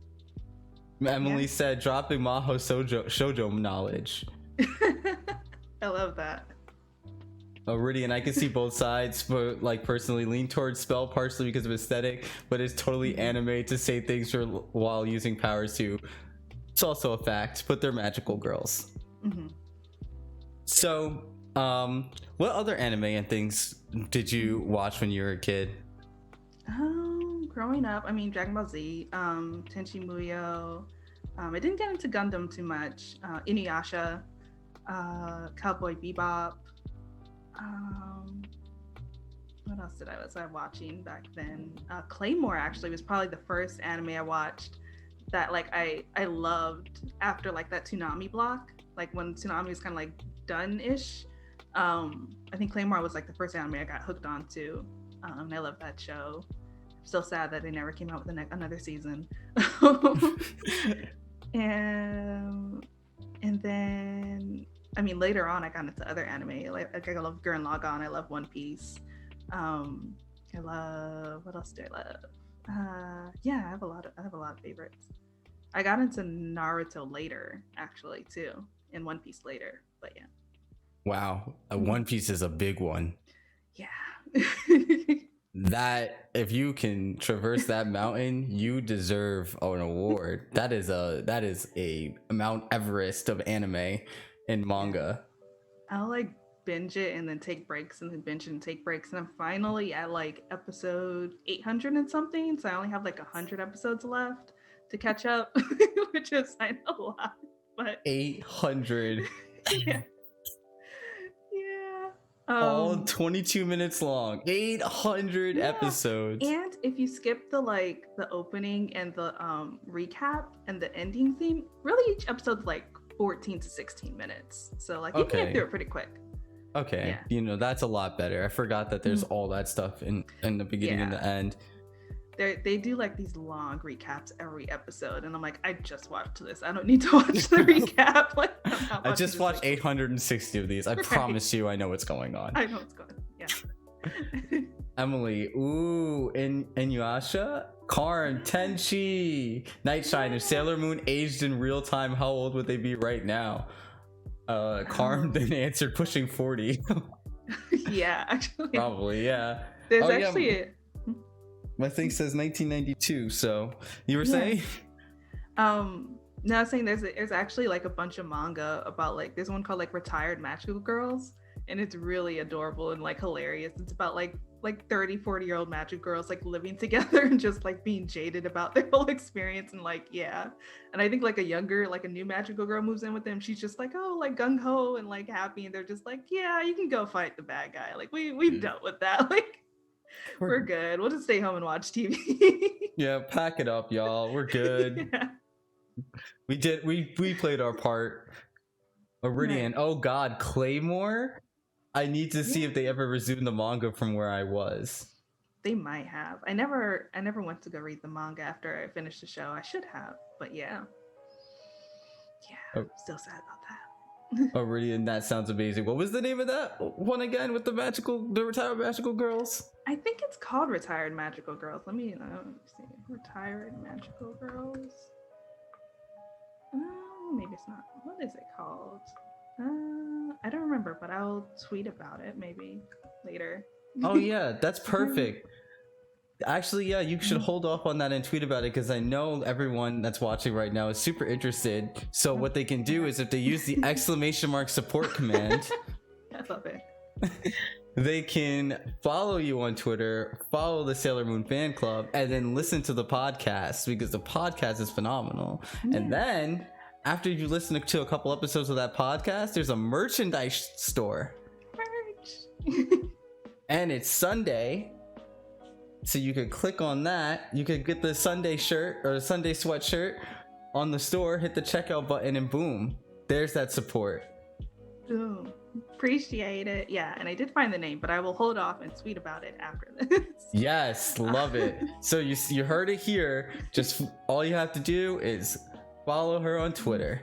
S1: Emily said, dropping Maho shoujo knowledge.
S2: I love that.
S1: Iridian, I can see both sides, but like personally lean towards spell partially because of aesthetic, but it's totally anime to say things while using powers too. It's also a fact, but they're magical girls.
S2: Mm-hmm.
S1: So, what other anime and things did you watch when you were a kid?
S2: Growing up, I mean, Dragon Ball Z, Tenchi Muyo. I didn't get into Gundam too much. Inuyasha, Cowboy Bebop. What else was I watching back then? Claymore actually was probably the first anime I watched that like I loved after like that Toonami block, like when Toonami was kind of like done-ish. I think Claymore was like the first anime I got hooked onto, and I love that show. I'm so sad that they never came out with another season. And then I mean, later on, I got into other anime. Like I love Gurren Lagann. I love One Piece. I love, what else do I love? Yeah, I have a lot of favorites. I got into Naruto later, actually, too, and One Piece later. But yeah.
S1: Wow, One Piece is a big one.
S2: Yeah.
S1: That if you can traverse that mountain, you deserve an award. That is a Mount Everest of anime and manga.
S2: I'll like binge it and then take breaks and then binge it and take breaks, and I'm finally at like episode 800 and something, so I only have like 100 episodes left to catch up, which is I know a lot, but
S1: 800.
S2: Yeah.
S1: All 22 minutes long. 800 episodes.
S2: And if you skip the opening and the recap and the ending theme, really each episode's like 14 to 16 minutes. So like you can get through it pretty quick.
S1: Okay.
S2: Yeah.
S1: You know, that's a lot better. I forgot that there's all that stuff in the beginning and the end.
S2: they do like these long recaps every episode, and I'm like, I just watched this. I don't need to watch the recap. Like,
S1: I just watched 860 of these. I promise you, I know what's going on.
S2: I know what's going on. Yeah.
S1: Emily, ooh, Inuyasha, Karn, Tenchi, Night Shiner, Sailor Moon aged in real time. How old would they be right now? Karn then answered pushing 40.
S2: Yeah, actually.
S1: Probably, yeah.
S2: There's actually
S1: my thing says 1992, so you were saying?
S2: No, I was saying there's actually like a bunch of manga about like there's one called like Retired Magical Girls, and it's really adorable and like hilarious. It's about like 30, 40-year-old magic girls like living together and just like being jaded about their whole experience, and like, yeah. And I think like a new magical girl moves in with them. She's just like, oh, like gung-ho and like happy, and they're just like, yeah, you can go fight the bad guy. Like we've dealt with that. Like we're good. We'll just stay home and watch TV.
S1: Yeah, pack it up, y'all. We're good. Yeah. We played our part. Iridian. Right. Oh God, Claymore. I need to see if they ever resumed the manga from where I was.
S2: They might have. I never went to go read the manga after I finished the show. I should have, but yeah. I'm still sad about that.
S1: Iridian, that sounds amazing. What was the name of that one again with the retired magical girls?
S2: I think it's called Retired Magical Girls. Let me see. Retired Magical Girls. Maybe it's not. What is it called? I don't remember, but I'll tweet about it maybe later.
S1: Oh yeah, that's perfect. Actually, yeah, you should hold off on that and tweet about it, because I know everyone that's watching right now is super interested. So what they can do is if they use the ! support command,
S2: I love it.
S1: They can follow you on Twitter, follow the Sailor Moon fan club, and then listen to the podcast, because the podcast is phenomenal. Yeah. And then after you listen to a couple episodes of that podcast, there's a merchandise store. Merch. And it's Sunday. So you could click on that. You could get the Sunday shirt or Sunday sweatshirt on the store, hit the checkout button, and boom, there's that support.
S2: Boom. Appreciate it. Yeah, and I did find the name, but I will hold off and tweet about it after this.
S1: Yes, love it. So you heard it here. Just all you have to do is follow her on Twitter.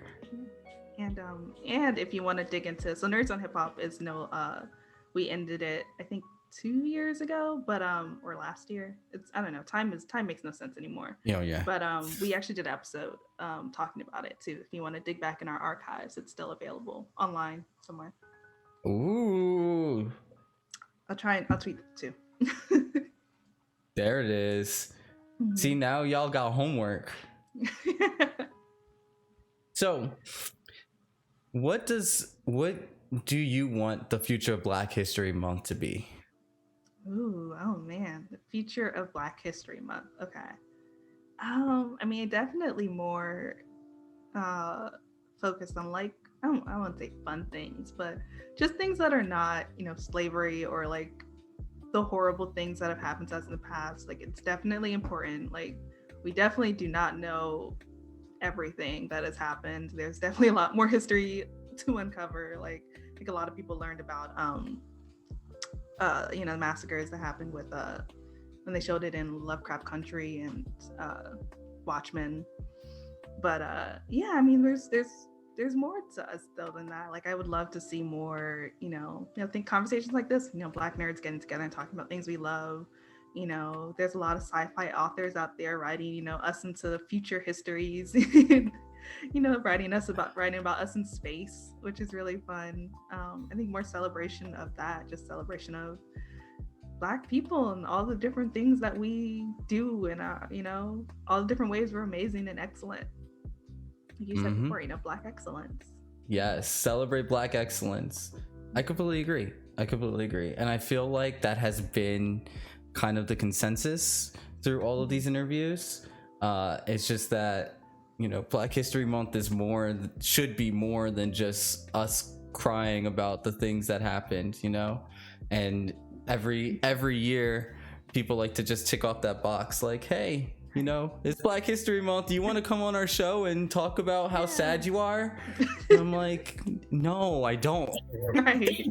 S2: And if you want to dig into Nerds on Hip Hop is we ended it I think 2 years ago, but or last year. It's I don't know. Time makes no sense anymore.
S1: Oh yeah.
S2: But we actually did an episode talking about it too. If you want to dig back in our archives, it's still available online somewhere.
S1: Ooh.
S2: I'll tweet it too.
S1: There it is. Mm-hmm. See, now y'all got homework. So, what do you want the future of Black History Month to be?
S2: Ooh, oh man, the future of Black History Month. Okay. I mean, definitely more focused on like I won't say fun things, but just things that are not, slavery or like the horrible things that have happened to us in the past. Like, it's definitely important. Like, we definitely do not know everything that has happened. There's definitely a lot more history to uncover. Like, I think a lot of people learned about the massacres that happened with when they showed it in Lovecraft Country and Watchmen. But yeah, I mean, there's more to us though than that. Like, I would love to see more, think conversations like this, Black nerds getting together and talking about things we love. There's a lot of sci-fi authors out there writing, us into the future histories, writing about us in space, which is really fun. I think more celebration of that, just celebration of Black people and all the different things that we do and, all the different ways we're amazing and excellent. Like you said before, Black excellence.
S1: Yes, celebrate Black excellence. I completely agree. And I feel like that has been kind of the consensus through all of these interviews. It's just that, Black History Month should be more than just us crying about the things that happened, and every year people like to just tick off that box like, hey, it's Black History Month. Do you want to come on our show and talk about how sad you are? And I'm like, no, I don't. Right.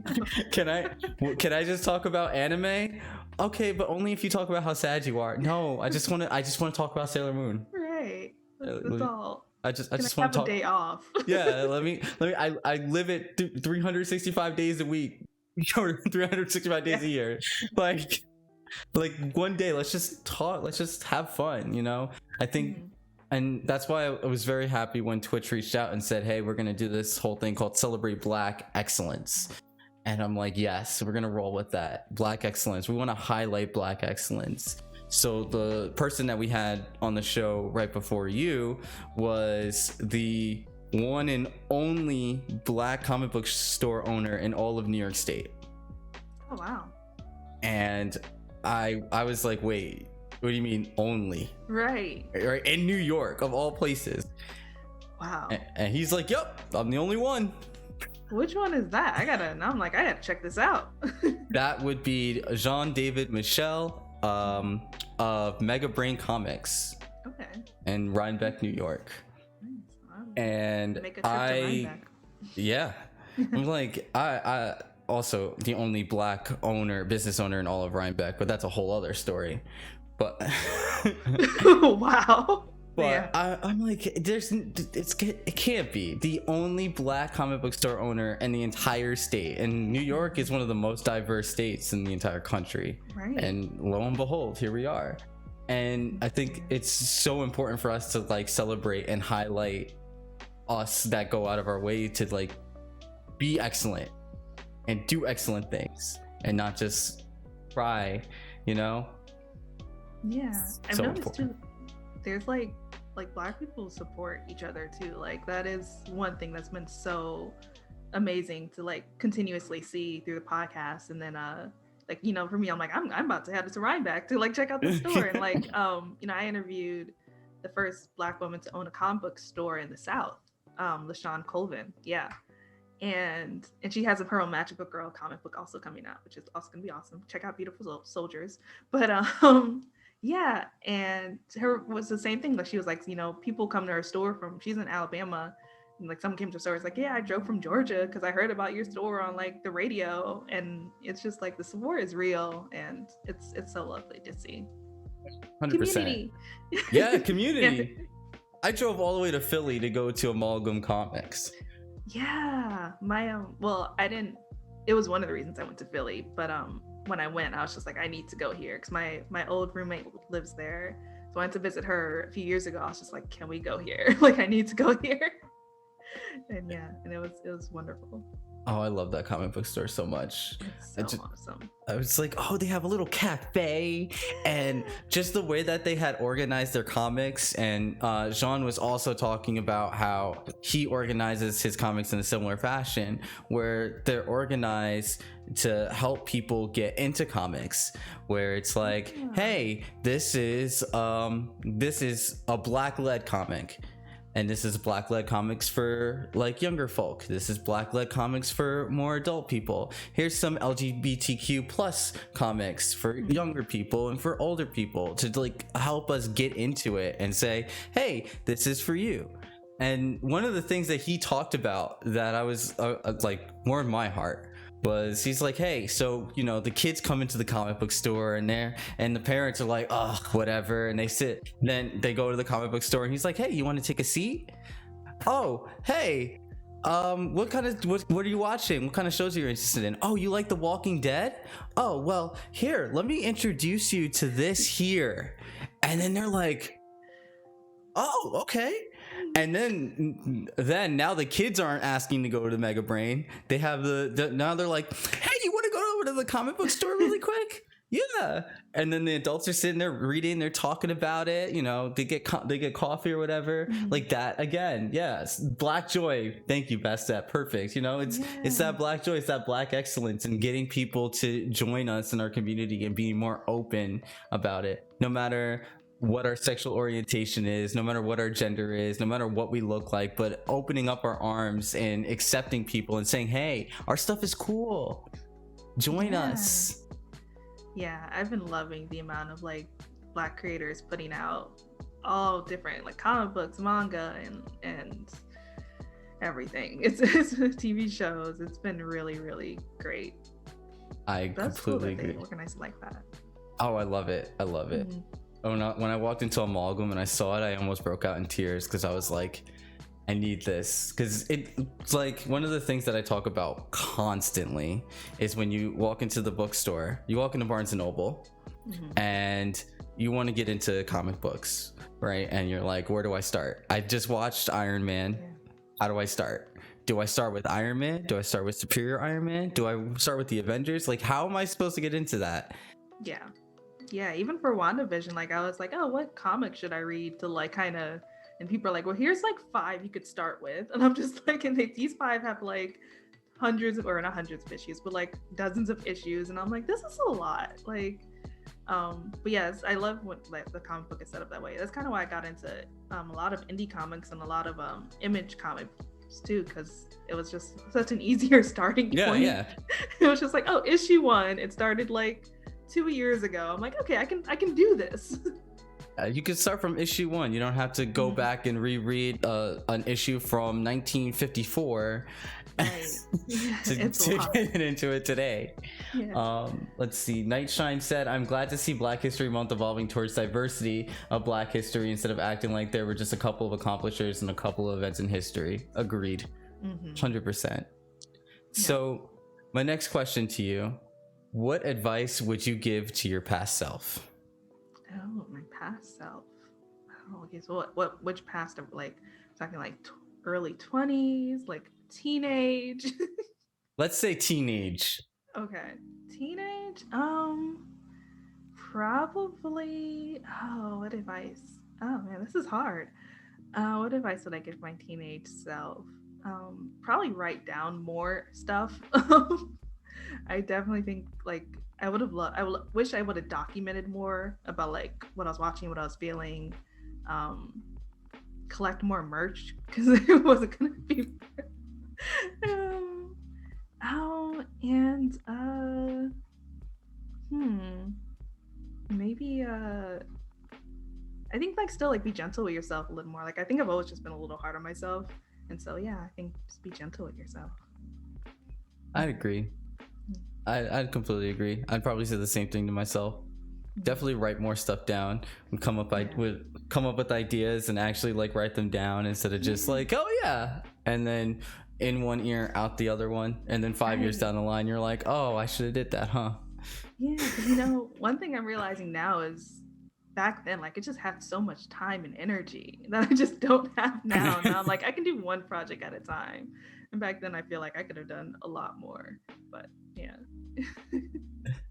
S1: Can I just talk about anime? okay, but only if you talk about how sad you are. No, I just want to talk about Sailor Moon.
S2: Right. That's all.
S1: I just
S2: Can
S1: want
S2: I have
S1: to talk.
S2: a day off?
S1: Yeah, I live it 365 days a week, or 365 days a year. Like one day, let's just talk. Let's just have fun. I think, and that's why I was very happy when Twitch reached out and said, "Hey, we're gonna do this whole thing called Celebrate Black Excellence." And I'm like, yes, we're gonna roll with that. Black excellence. We want to highlight Black excellence. So the person that we had on the show right before you was the one and only Black comic book store owner in all of New York State.
S2: Oh wow.
S1: And I was like, wait, what do you mean only?
S2: Right.
S1: In New York, of all places.
S2: Wow.
S1: And he's like, yep, I'm the only one.
S2: Which one is that? I gotta check this out.
S1: That would be Jean-David Michel of Mega Brain Comics.
S2: Okay.
S1: In Rhinebeck, New York.
S2: Nice.
S1: And
S2: make a trip to Rhinebeck.
S1: Yeah. I'm like, I also the only Black business owner in all of Rhinebeck, but that's a whole other story. But
S2: wow.
S1: But
S2: yeah.
S1: I'm like, it can't be the only Black comic book store owner in the entire state. And New York is one of the most diverse states in the entire country.
S2: Right.
S1: And lo and behold, here we are. And I think it's so important for us to like celebrate and highlight us that go out of our way to like be excellent and do excellent things and not just try,
S2: Yeah. I've
S1: So
S2: noticed
S1: important.
S2: too, there's like Black people support each other too. Like that is one thing that's been so amazing to like continuously see through the podcast. And then for me, I'm like, I'm about to head to Rhinebeck to like check out the store. And like I interviewed the first Black woman to own a comic book store in the South, LaShawn Colvin. Yeah. And she has her own Magical Girl comic book also coming out, which is also gonna be awesome. Check out Beautiful Soldiers. But yeah, and her was the same thing. Like she was like, people come to her store she's in Alabama, and like someone came to her store. It's like, yeah, I drove from Georgia because I heard about your store on like the radio, and it's just like the support is real, and it's so lovely to see.
S1: 100%.
S2: Community.
S1: Yeah, community.
S2: Yeah.
S1: I drove all the way to Philly to go to Amalgam Comics.
S2: Yeah, I didn't. It was one of the reasons I went to Philly, but when I went, I was just like, I need to go here because my old roommate lives there. So I went to visit her a few years ago. I was just like, can we go here? Like, I need to go here. And it was wonderful.
S1: Oh, I love that comic book store so much.
S2: It's so awesome.
S1: I was like, oh, they have a little cafe, and just the way that they had organized their comics. And Jean was also talking about how he organizes his comics in a similar fashion, where they're organized to help people get into comics, where it's like, hey, this is a Black-led comic. And this is Black-led comics for like younger folk. This is Black-led comics for more adult people. Here's some LGBTQ plus comics for younger people and for older people to like help us get into it and say, hey, this is for you. And one of the things that he talked about that I was like warmed my heart was he's like, hey, so the kids come into the comic book store and the parents are like, oh, whatever, and then they go to the comic book store and he's like, hey, you want to take a seat? Oh, hey, what are you watching? What kind of shows are you interested in? Oh, you like The Walking Dead? Oh, well, here, let me introduce you to this here. And then they're like, oh, okay. And then now the kids aren't asking to go to Mega Brain. They have now they're like, hey, you want to go over to the comic book store really quick? Yeah. And then the adults are sitting there reading, they're talking about it, they get coffee or whatever. Like that again. Yes. Black joy. Thank you, Best. Perfect. It's that Black joy, it's that Black excellence, and getting people to join us in our community and being more open about it, no matter what our sexual orientation is, no matter what our gender is, no matter what we look like, but opening up our arms and accepting people and saying, hey, our stuff is cool, join us.
S2: Yeah, I've been loving the amount of like Black creators putting out all different like comic books, manga, and everything. It's TV shows. It's been really, really great.
S1: I
S2: That's
S1: completely
S2: cool that they
S1: agree.
S2: organize it like that.
S1: Oh, I love it. I love it.
S2: Mhm.
S1: Oh, no, when I walked into Amalgam and I saw it, I almost broke out in tears because I was like, I need this. Because it's like one of the things that I talk about constantly is when you walk into the bookstore, you walk into Barnes and Noble, and you want to get into comic books, right? And you're like, where do I start? I just watched Iron Man.
S2: Yeah.
S1: How do I start? Do I start with Iron Man? Do I start with Superior Iron Man? Do I start with the Avengers? Like, how am I supposed to get into that?
S2: Yeah. Yeah, even for WandaVision, like I was like, oh, what comic should I read to like kind of, and people are like, well, here's like 5 you could start with. And I'm just like, and these 5 have like hundreds of, or not hundreds of issues, but like dozens of issues. And I'm like, this is a lot. Like, but yes, I love when like the comic book is set up that way. That's kind of why I got into a lot of indie comics and a lot of Image comics too, because it was just such an easier starting point.
S1: Yeah.
S2: It was just like, oh, issue 1. It started like 2 years ago. I'm like, okay, I can do this.
S1: You can start from issue 1. You don't have to go back and reread an issue from 1954
S2: Right.
S1: to get into it today.
S2: Yeah.
S1: Let's see. Nightshine said, I'm glad to see Black History Month evolving towards diversity of Black history instead of acting like there were just a couple of accomplishers and a couple of events in history. Agreed. 100%. So my next question to you, what advice would you give to your past self?
S2: Oh, my past self. Oh, okay. So which past of like talking like early 20s, like teenage?
S1: Let's say teenage.
S2: Okay. Teenage? Probably, what advice? Oh man, this is hard. What advice would I give my teenage self? Probably write down more stuff. I definitely think like I wish I would have documented more about like what I was watching, what I was feeling. Collect more merch because it wasn't gonna be. And maybe I think like still like be gentle with yourself a little more. Like I think I've always just been a little hard on myself, and so yeah, I think just be gentle with yourself.
S1: I'd agree. I'd completely agree. I'd probably say the same thing to myself. Definitely write more stuff down and come up with ideas and actually like write them down instead of just like, oh yeah, and then in one ear out the other one, and then 5 years down the line you're like, oh, I should have did that, huh?
S2: Yeah, because one thing I'm realizing now is back then, like, I just had so much time and energy that I just don't have now. Now I'm like, I can do one project at a time. And back then I feel like I could have done a lot more. But yeah.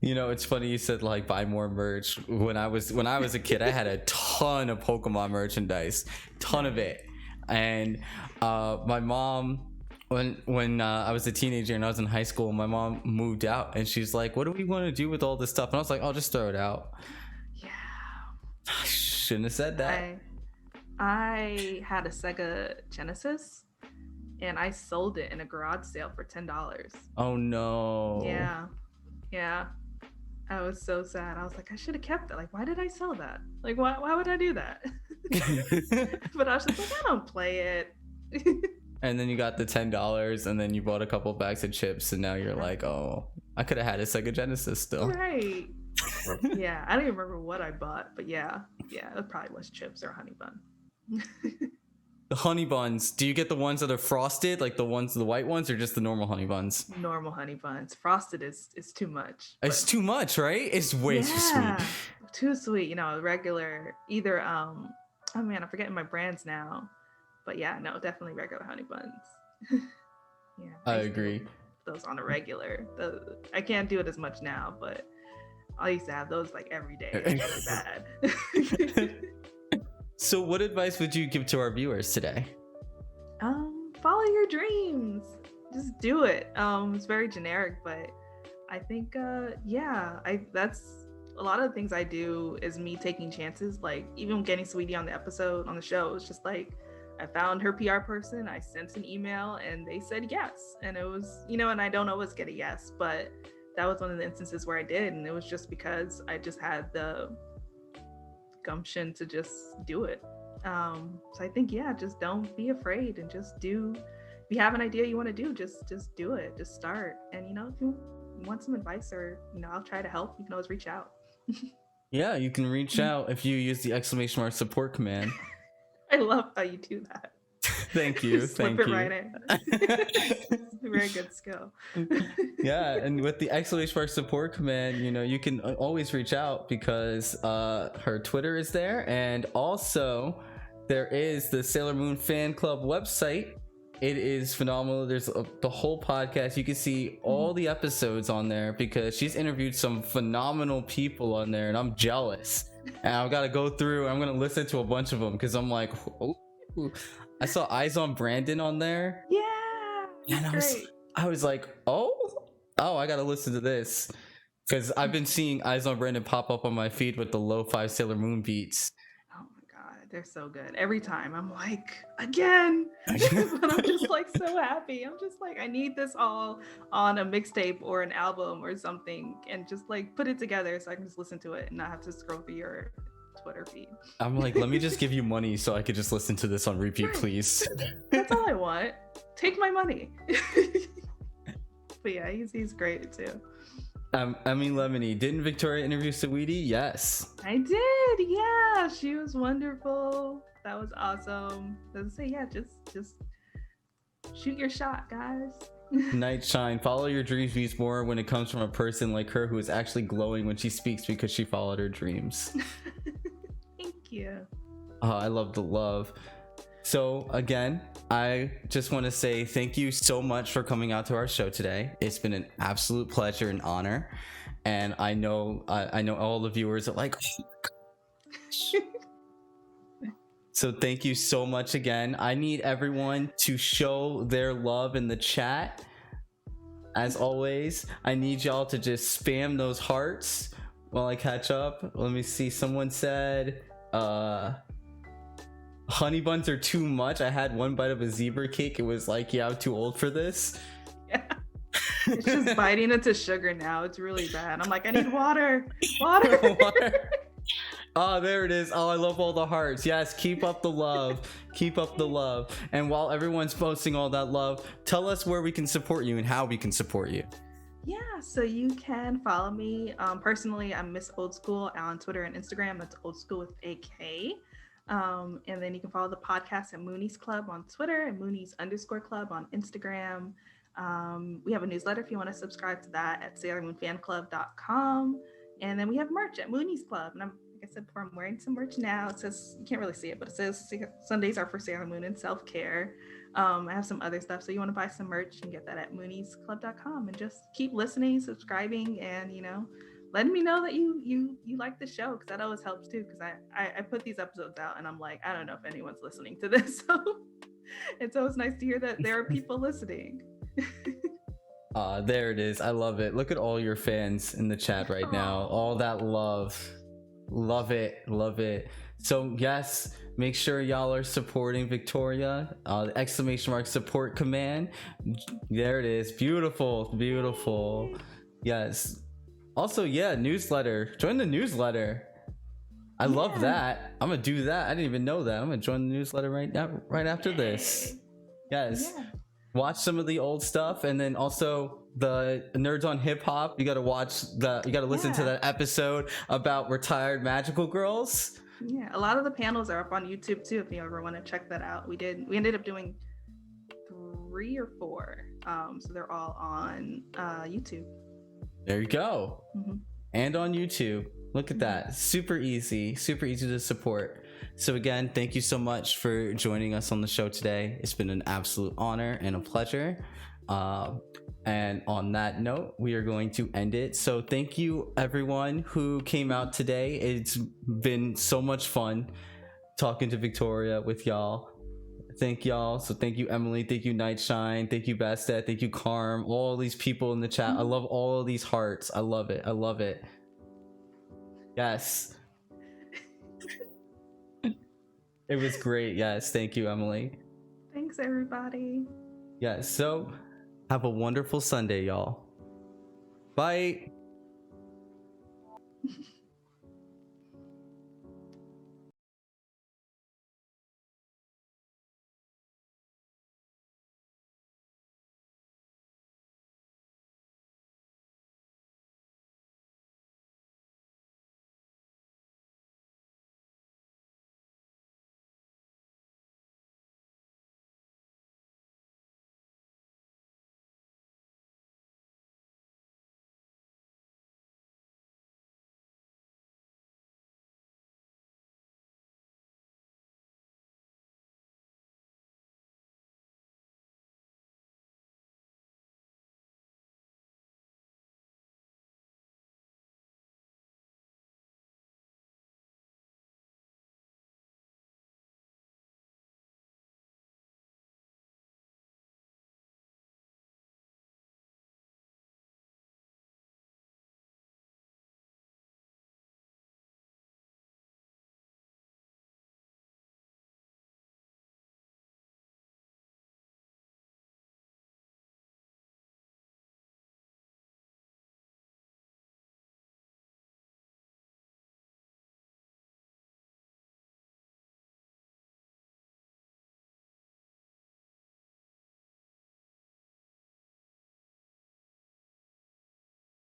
S1: It's funny you said like buy more merch. When I was a kid, I had a ton of Pokemon merchandise, ton of it. And my mom, when I was a teenager and I was in high school, my mom moved out and she's like, what do we want to do with all this stuff? And I was like, I'll just throw it out.
S2: Yeah.
S1: I shouldn't have said that.
S2: I had a Sega Genesis and I sold it in a garage sale for $10.
S1: Oh no.
S2: Yeah. I was so sad. I was like, I should have kept it. Like, why did I sell that? Like, why would I do that? But I was just like, I don't play it.
S1: And then you got the $10 and then you bought a couple bags of chips and now you're like, oh, I could have had a Sega Genesis still.
S2: Right. Yeah, I don't even remember what I bought, but yeah, it probably was chips or honey bun.
S1: The honey buns, do you get the ones that are frosted, like the white ones, or just the normal honey buns?
S2: Normal honey buns. Frosted is too much.
S1: It's too much, right? It's way too sweet.
S2: Too sweet, regular, either oh man, I'm forgetting my brands now. But yeah, no, definitely regular honey buns. Yeah.
S1: I agree.
S2: Those on a regular. I can't do it as much now, but I used to have those like every day. It's really bad.
S1: So what advice would you give to our viewers today?
S2: Follow your dreams. Just do it. It's very generic, but I think that's a lot of the things I do is me taking chances. Like even getting Sweetie on the show, it's just like I found her PR person, I sent an email and they said yes. And it was, and I don't always get a yes, but that was one of the instances where I did. And it was just because I just had the gumption to just do it. So I think, just don't be afraid and just do. If you have an idea you want to do, just do it. Just start. And, if you want some advice or, I'll try to help, you can always reach out.
S1: Yeah, you can reach out if you use the exclamation mark support command.
S2: I love how you do that.
S1: Thank you.
S2: Slip
S1: Thank
S2: it
S1: you.
S2: right in. It's a very good skill.
S1: Yeah, and with the exclamation mark support command, you can always reach out because her Twitter is there, and also there is the Sailor Moon fan club website. It is phenomenal. There's the whole podcast. You can see all the episodes on there because she's interviewed some phenomenal people on there, and I'm jealous. And I've got to go through. I'm gonna listen to a bunch of them because I'm like, oh, I saw Eyes on Brandon on there.
S2: Yeah,
S1: And
S2: great.
S1: I was like, oh, I gotta listen to this because I've been seeing Eyes on Brandon pop up on my feed with the lo-fi Sailor Moon beats.
S2: Oh my god, they're so good. Every time I'm like, again, but I'm just like so happy. I'm just like, I need this all on a mixtape or an album or something, and just like put it together so I can just listen to it and not have to scroll through your Twitter feed.
S1: I'm like, let me just give you money so I could just listen to this on repeat, please.
S2: That's all I want. Take my money. But yeah, he's great too.
S1: I mean, Lemony, didn't Victoria interview Saweetie? Yes.
S2: I did. Yeah, she was wonderful. That was awesome. Let's say, yeah, just shoot your shot, guys.
S1: Night Shine, follow your dreams means more when it comes from a person like her who is actually glowing when she speaks because she followed her dreams.
S2: Thank you.
S1: Oh, I love the love. So again, I just want to say thank you so much for coming out to our show today. It's been an absolute pleasure and honor, and I know all the viewers are like, oh my gosh. So thank you so much again. I need everyone to show their love in the chat. As always, I need y'all to just spam those hearts while I catch up. Let me see. Someone said honey buns are too much. I had one bite of a zebra cake. It was like, yeah, I'm too old for this.
S2: Yeah. It's just biting into sugar now. It's really bad. I'm like, I need water. Water.
S1: Oh, there it is. Oh, I love all the hearts. Yes, keep up the love. Keep up the love. And while everyone's posting all that love, tell us where we can support you and how we can support you.
S2: Yeah, so you can follow me. Personally, I'm Miss Old School on Twitter and Instagram. That's Old School with AK. And then you can follow the podcast at Moonies Club on Twitter and Moonies_Club on Instagram. We have a newsletter if you want to subscribe to that at SailorMoonFanClub.com. And then we have merch at Moonies Club. And like I said before, I'm wearing some merch now. It says, you can't really see it, but it says Sundays are for Sailor Moon and self-care. I have some other stuff. So you want to buy some merch, you can get that at Mooniesclub.com, and just keep listening, subscribing, and, letting me know that you like the show, because that always helps too, because I put these episodes out and I'm like, I don't know if anyone's listening to this. So it's always nice to hear that there are people listening.
S1: There it is. I love it. Look at all your fans in the chat right now. All that love. Love it. So yes, make sure y'all are supporting Victoria. The exclamation mark support command. There it is. Beautiful. Yes. Also, yeah, newsletter. Join the newsletter. I love that. I'm gonna do that. I didn't even know that. I'm gonna join the newsletter right now, right after this. Yes. Yeah. Watch some of the old stuff, and then also the Nerds on Hip Hop. You gotta listen to that episode about retired magical girls.
S2: Yeah, a lot of the panels are up on YouTube too, if you ever want to check that out. We ended up doing 3 or 4. So they're all on YouTube.
S1: There you go. Mm-hmm. And on YouTube. Look at that. Super easy to support. So again, thank you so much for joining us on the show today. It's been an absolute honor and a pleasure. And on that note, we are going to end it. So thank you everyone who came out today. It's been so much fun talking to Victoria with y'all. Thank y'all. So thank you, Emily. Thank you, Nightshine. Thank you, Bastet. Thank you, Carm. All these people in the chat. I love all of these hearts. I love it. Yes. It was great. Yes. Thank you, Emily.
S2: Thanks, everybody.
S1: Yes. So have a wonderful Sunday, y'all. Bye.